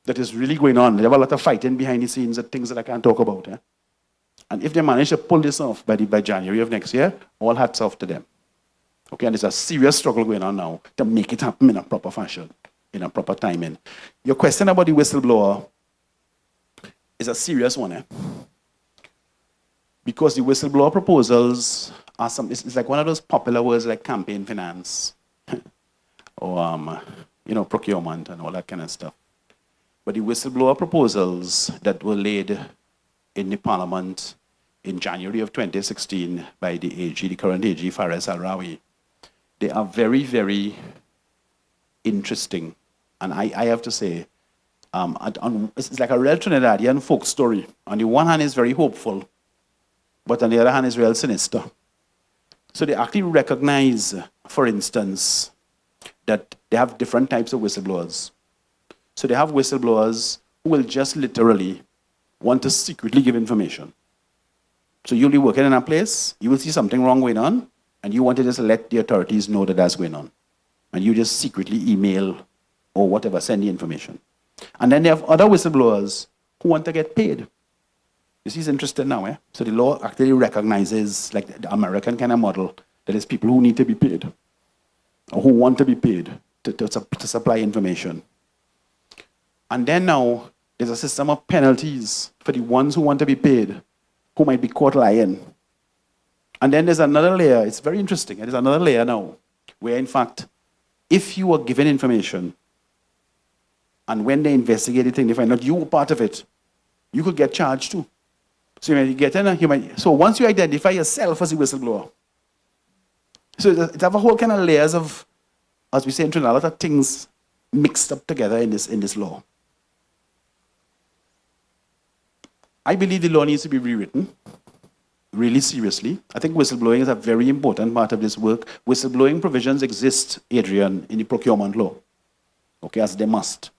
that is really going on. They have a lot of fighting behind the scenes and things that I can't talk about. Eh? And if they manage to pull this off by January of next year, all hats off to them. Okay, and there's a serious struggle going on now to make it happen in a proper fashion, in a proper timing. Your question about the whistleblower is a serious one. Eh? Because the whistleblower proposals are it's like one of those popular words like campaign finance or procurement and all that kind of stuff. But the whistleblower proposals that were laid in the Parliament in January of 2016 by the AG, the current AG, Fares Al-Rawi, they are very, very interesting. And I have to say, it's like a real Trinidadian folk story. On the one hand, it's very hopeful, but on the other hand, it's real sinister. So they actually recognize, for instance, that they have different types of whistleblowers. So they have whistleblowers who will just literally want to secretly give information. So you'll be working in a place, you will see something wrong going on, and you want to just let the authorities know that that's going on. And you just secretly email or whatever, send the information. And then they have other whistleblowers who want to get paid. You see, it's interesting now, eh? So the law actually recognizes, like the American kind of model, that is people who need to be paid, or who want to be paid to supply information. And then now, there's a system of penalties for the ones who want to be paid, who might be caught lying. And then there's another layer, it's very interesting, there's another layer now, where in fact, if you were given information, and when they investigate the thing, they find out you were part of it, you could get charged too. So you might get in so once you identify yourself as a whistleblower, so it have a whole kind of layers of, as we say in Trinidad, a lot of things mixed up together in this law. I believe the law needs to be rewritten, really seriously. I think whistleblowing is a very important part of this work. Whistleblowing provisions exist, Adrian, in the procurement law, okay, as they must.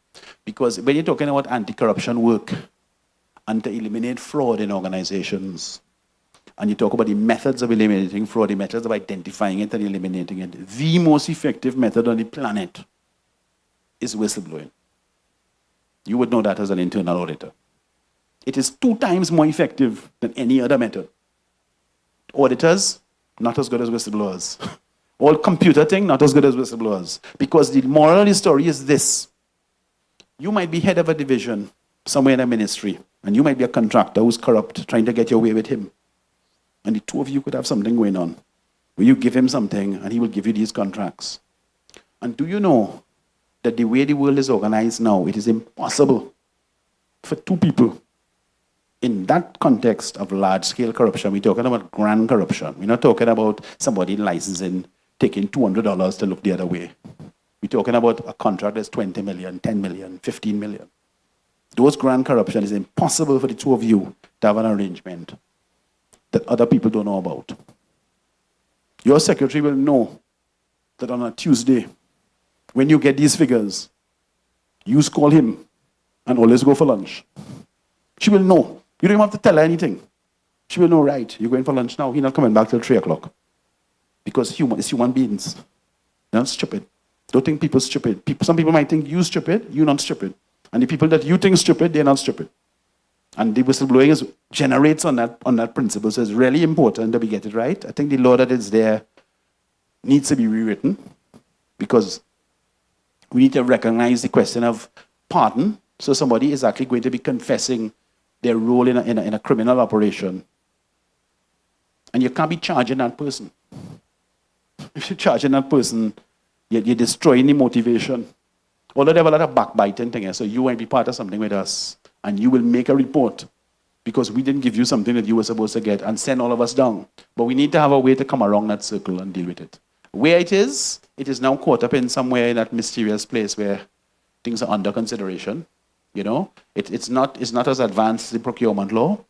Because when you're talking about anti-corruption work and to eliminate fraud in organizations, and you talk about the methods of eliminating fraud, the methods of identifying it and eliminating it, the most effective method on the planet is whistleblowing. You would know that as an internal auditor. It is 2 times more effective than any other method. Auditors, not as good as whistleblowers. All computer thing, not as good as whistleblowers. Because the moral of the story is this. You might be head of a division somewhere in a ministry, and you might be a contractor who's corrupt, trying to get your way with him. And the two of you could have something going on, where you give him something, and he will give you these contracts. And do you know that the way the world is organized now, it is impossible for two people in that context of large-scale corruption. We're talking about grand corruption. We're not talking about somebody licensing, taking $200 to look the other way. We're talking about a contract that's 20 million, 10 million, 15 million. Those grand corruption is impossible for the two of you to have an arrangement that other people don't know about. Your secretary will know that on a Tuesday, when you get these figures, you call him and always go for lunch. She will know. You don't even have to tell her anything. She will know, right, you're going for lunch now. He's not coming back till 3 o'clock. Because it's human beings. They're not stupid. Don't think people are stupid. Some people might think you're stupid, you're not stupid. And the people that you think stupid, they're not stupid. And the whistleblowing generates on that principle. So it's really important that we get it right. I think the law that is there needs to be rewritten, because we need to recognize the question of pardon. So somebody is actually going to be confessing their role in a criminal operation. And you can't be charging that person. If you're charging that person, you're destroying the motivation. Although there have a lot of backbiting thing here, so you might be part of something with us, and you will make a report because we didn't give you something that you were supposed to get and send all of us down. But we need to have a way to come around that circle and deal with it. Where it is now caught up in somewhere in that mysterious place where things are under consideration. You know, it's not as advanced as the procurement law,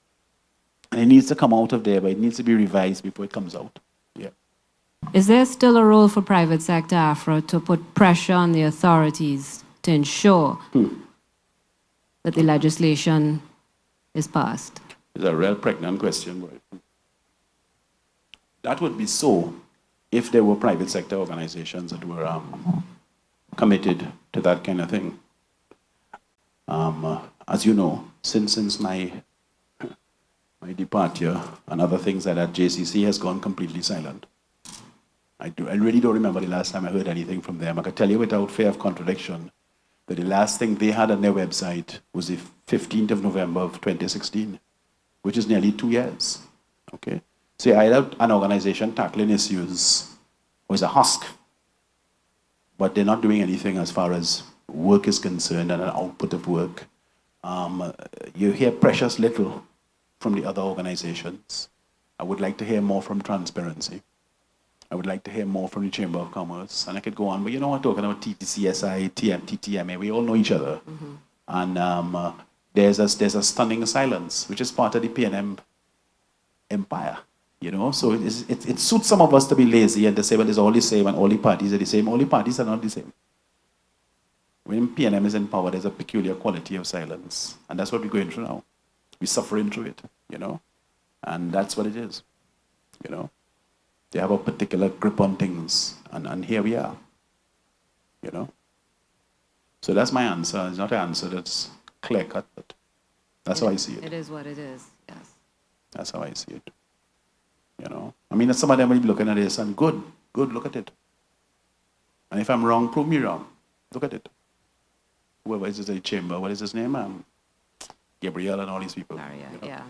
and it needs to come out of there, but it needs to be revised before it comes out. Yeah. Is there still a role for private sector Afra to put pressure on the authorities to ensure that the legislation is passed? It's a real pregnant question, boy. That would be so if there were private sector organizations that were committed to that kind of thing. As you know, since my departure and other things like that, JCC has gone completely silent. I really don't remember the last time I heard anything from them. I can tell you without fear of contradiction that the last thing they had on their website was the 15th of November of 2016, which is nearly 2 years. Okay? So either an organization tackling issues was a husk, but they're not doing anything as far as work is concerned and an output of work. You hear precious little from the other organizations. I would like to hear more from Transparency. I would like to hear more from the Chamber of Commerce. And I could go on, but you know what, talking about TTCSI, TTMA, we all know each other. And there's a stunning silence, which is part of the PNM empire. You know, so it suits some of us to be lazy and to say, well, it's all the same and all the parties are the same. All the parties are not the same. When PNM is in power, there's a peculiar quality of silence. And that's what we're going through now. We're suffering through it, you know. And that's what it is, you know. They have a particular grip on things. And here we are, you know. So that's my answer. It's not an answer that's clear-cut, but that's how I see it. It is what it is, yes. That's how I see it. You know, I mean, some of them will be looking at this and good, look at it. And if I'm wrong, prove me wrong. Look at it. Whoever is in the chamber, what is his name? Gabriel and all these people. You know? Yeah.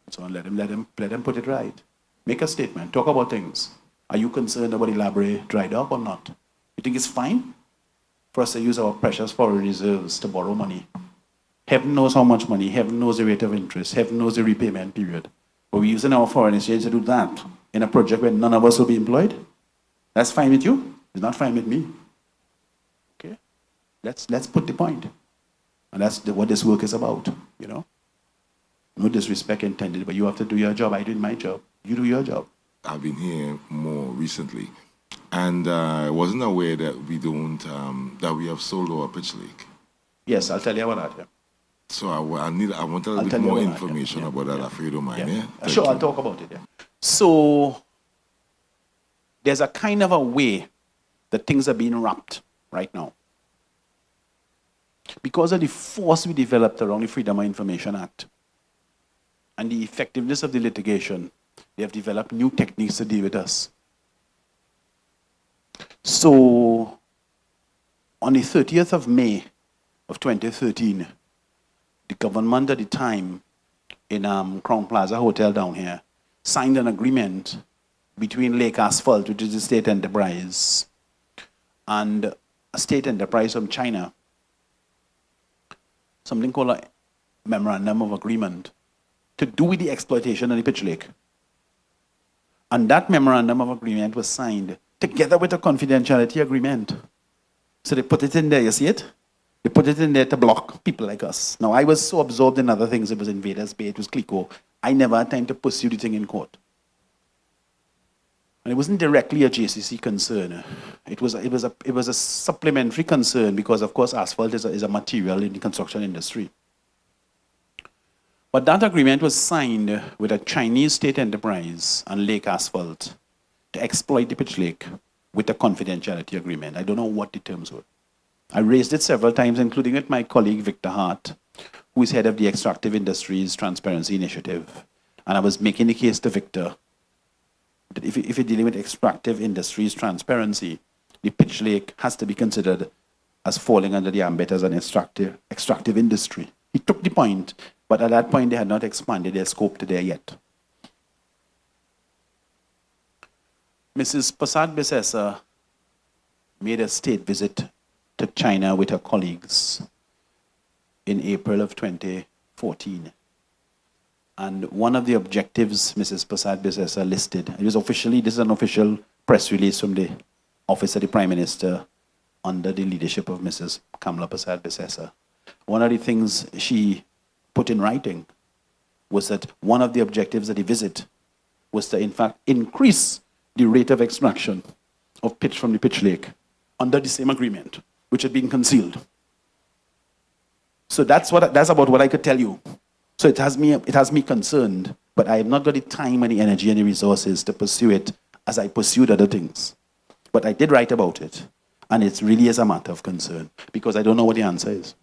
So let them put it right. Make a statement. Talk about things. Are you concerned about the library dried up or not? You think it's fine for us to use our precious foreign reserves to borrow money? Heaven knows how much money. Heaven knows the rate of interest. Heaven knows the repayment period. But we're using our foreign exchange to do that in a project where none of us will be employed? That's fine with you? It's not fine with me. Okay? Let's put the point. And that's what this work is about, you know? No disrespect intended, but you have to do your job. I did my job. You do your job. I've been here more recently, and I wasn't aware that we don't, that we have sold our pitch league. Yes, I'll tell you about that, yeah. So I want a little bit more information about that, if you don't mind. Yeah. Sure, I'll talk about it. Yeah. So there's a kind of a way that things are being wrapped right now. Because of the force we developed around the Freedom of Information Act and the effectiveness of the litigation, They have developed new techniques to deal with us. So, on the 30th of May of 2013, the government at the time in Crown Plaza Hotel down here signed an agreement between Lake Asphalt, which is a state enterprise, and a state enterprise from China, something called a Memorandum of Agreement, to do with the exploitation of the Pitch Lake. And that Memorandum of Agreement was signed together with a confidentiality agreement. So they put it in there, you see it? They put it in there to block people like us. Now, I was so absorbed in other things. It was Invaders Bay, it was Clico. I never had time to pursue the thing in court. And it wasn't directly a JCC concern. It was a supplementary concern because, of course, asphalt is a material in the construction industry. But that agreement was signed with a Chinese state enterprise and Lake Asphalt to exploit the Pitch Lake with a confidentiality agreement. I don't know what the terms were. I raised it several times, including with my colleague Victor Hart, who is head of the Extractive Industries Transparency Initiative. And I was making the case to Victor that if you're dealing with extractive industries transparency, the Pitch Lake has to be considered as falling under the ambit as an extractive industry. He took the point, but at that point they had not expanded their scope to there yet. Mrs. Prasad Bissessa made a state visit to China with her colleagues in April of 2014. And one of the objectives Mrs. Prasad Bissessa listed, it was officially, this is an official press release from the Office of the Prime Minister under the leadership of Mrs. Kamla Prasad Bissessa. One of the things she put in writing was that one of the objectives of the visit was to, in fact, increase the rate of extraction of pitch from the Pitch Lake under the same agreement, which had been concealed. So that's about what I could tell you. So it has me concerned, but I have not got the time and the energy and the resources to pursue it as I pursued other things. But I did write about it, and it really is a matter of concern, because I don't know what the answer is.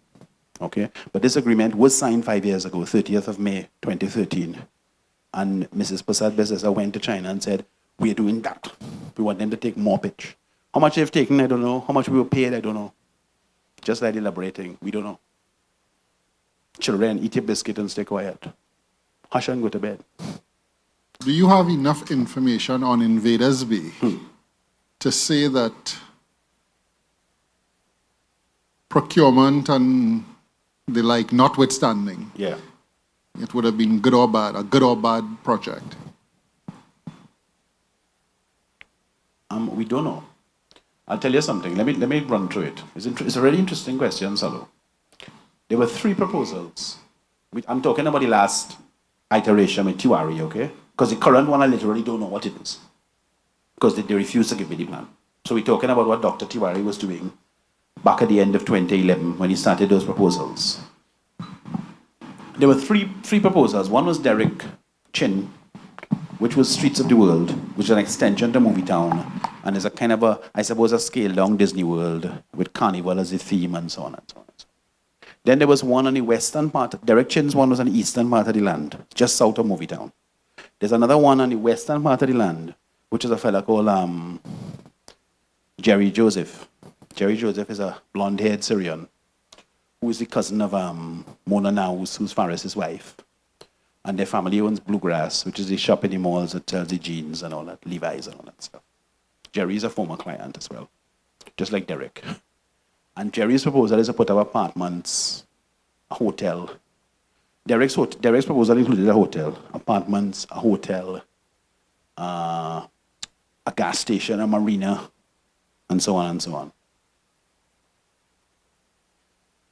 Okay? But this agreement was signed 5 years ago, 30th of May, 2013. And Mrs. Prasad Bissessa went to China and said, we're doing that. We want them to take more pitch. How much they've taken, I don't know. How much we were paid, I don't know. Just like elaborating, we don't know. Children, eat your biscuit and stay quiet. Hush and go to bed. Do you have enough information on Invaders Bay to say that procurement and the like notwithstanding, it would have been good or bad, a good or bad project? We don't know. I'll tell you something. Let me run through it. It's a really interesting question, Salo. There were 3 proposals. I'm talking about the last iteration with Tiwari, okay? Because the current one, I literally don't know what it is. Because they refused to give me the plan. So we're talking about what Dr. Tiwari was doing back at the end of 2011 when he started those proposals. There were three proposals. One was Derek Chin, which was Streets of the World, which is an extension to Movie Town, and is a kind of a, I suppose, a scaled-down Disney World with Carnival as a theme and so on and so on. Then there was one on the western part. Derek Chin's one was on the eastern part of the land, just south of Movie Town. There's another one on the western part of the land, which is a fella called Jerry Joseph. Jerry Joseph is a blonde-haired Syrian who is the cousin of Mona Naus, who's Faris's wife. And their family owns Bluegrass, which is the shop in the malls that sells the jeans and all that, Levi's and all that stuff. Jerry's a former client as well, just like Derek. And Jerry's proposal is to put up apartments, a hotel. Derek's proposal included a hotel, apartments, a hotel, a gas station, a marina, and so on and so on.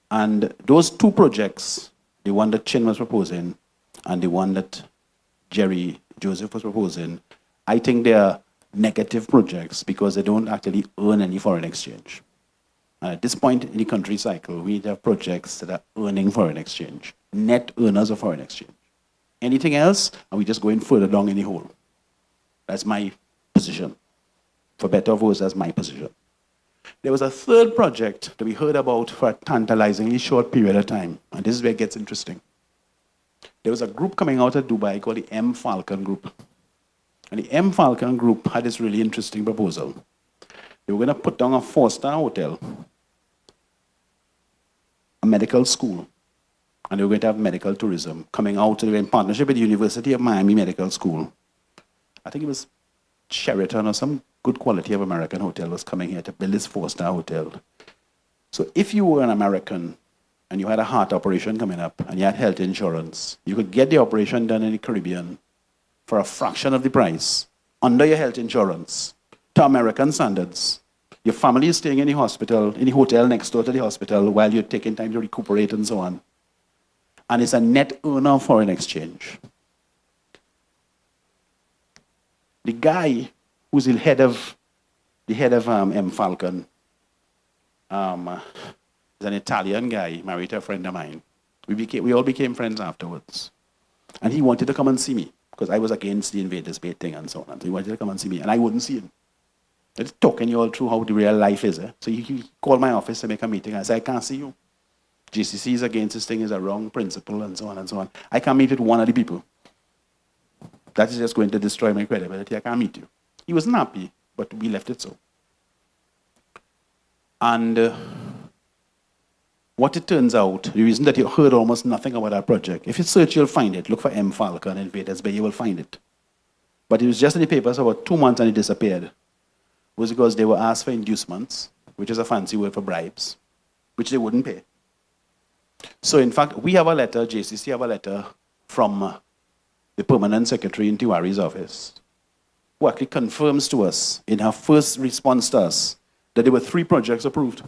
And those 2 projects, the one that Chin was proposing and the one that Jerry Joseph was proposing, I think they are negative projects because they don't actually earn any foreign exchange. And at this point in the country cycle, we need to have projects that are earning foreign exchange, net earners of foreign exchange. Anything else, and we just going further down in the hole. That's my position. For better or worse, that's my position. There was a 3rd project that we heard about for a tantalizingly short period of time, and this is where it gets interesting. There was a group coming out of Dubai called the M. Falcon Group. And the M. Falcon group had this really interesting proposal. They were going to put down a 4-star hotel, a medical school, and they were going to have medical tourism coming out. They were in partnership with the University of Miami Medical School. I think it was Sheraton or some good quality of American hotel was coming here to build this 4-star hotel. So if you were an American and you had a heart operation coming up and you had health insurance, you could get the operation done in the Caribbean for a fraction of the price under your health insurance to American standards. Your family is staying in the hospital, in the hotel next door to the hospital while you're taking time to recuperate and so on. And it's a net earner of foreign exchange. The guy who's the head of M. Falcon is an Italian guy, married to a friend of mine. We all became friends afterwards. And he wanted to come and see me, because I was against the Invaders Bay thing and so on. So he wanted to come and see me, and I wouldn't see him. Just talking you all through how the real life is. So he called my office to make a meeting. I said, I can't see you. GCC is against this thing, is a wrong principle, and so on and so on. I can't meet with one of the people. That is just going to destroy my credibility. I can't meet you. He wasn't happy, but we left it so. And what it turns out, the reason that you heard almost nothing about that project, if you search, you'll find it. Look for M. Falcon Invaders Bay, you will find it. But it was just in the papers for about 2 months and it disappeared. It was because they were asked for inducements, which is a fancy word for bribes, which they wouldn't pay. So in fact, we have a letter, JCC have a letter from the permanent secretary in Tiwari's office, who actually confirms to us in her first response to us that there were 3 projects approved.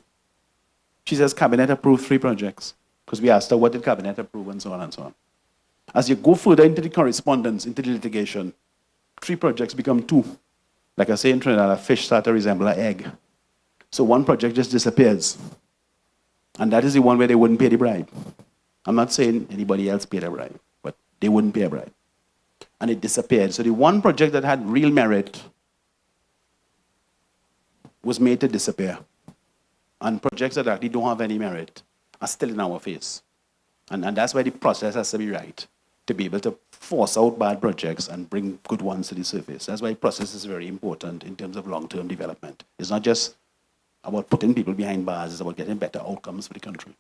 She says cabinet approved 3 projects, because we asked her what did cabinet approve and so on and so on. As you go further into the correspondence, into the litigation, 3 projects become 2. Like I say in Trinidad, a fish starts to resemble an egg. So one project just disappears. And that is the one where they wouldn't pay the bribe. I'm not saying anybody else paid a bribe, but they wouldn't pay a bribe. And it disappeared. So the one project that had real merit was made to disappear. And projects that actually don't have any merit are still in our face. And that's why the process has to be right, to be able to force out bad projects and bring good ones to the surface. That's why the process is very important in terms of long-term development. It's not just about putting people behind bars, it's about getting better outcomes for the country.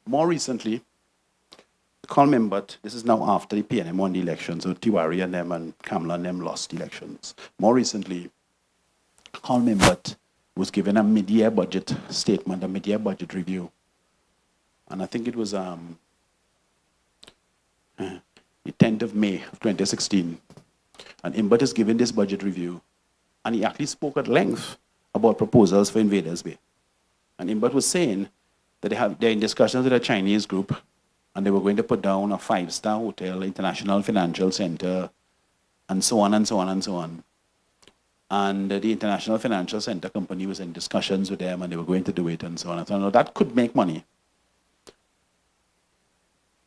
More recently, Carl Mimbert, this is now after the PNM won the election, so Tiwari and them and Kamla and them lost the elections. More recently, Carl Mimbert was given a mid-year budget statement, a mid-year budget review. And I think it was the 10th of May of 2016. And Imbert is given this budget review. And he actually spoke at length about proposals for Invaders Bay. And Imbert was saying that they're in discussions with a Chinese group, and they were going to put down a 5-star hotel, international financial center, and so on and so on and so on. And the International Financial Center company was in discussions with them, and they were going to do it, and so on and so on. Now, that could make money.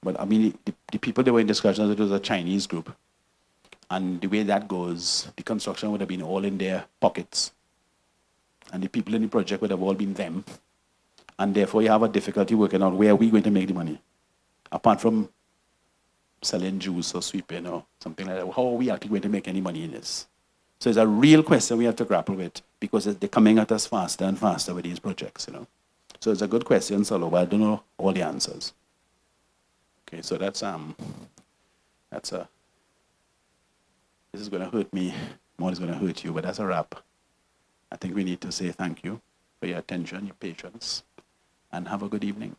But I mean, the people they were in discussions with was a Chinese group. And the way that goes, the construction would have been all in their pockets. And the people in the project would have all been them. And therefore, you have a difficulty working out where are we going to make the money? Apart from selling juice or sweeping or something like that, how are we actually going to make any money in this? So it's a real question we have to grapple with, because they're coming at us faster and faster with these projects, you know. So it's a good question, Solo, but I don't know all the answers. Okay, so this is going to hurt me more than it's going to hurt you, but that's a wrap. I think we need to say thank you for your attention, your patience, and have a good evening.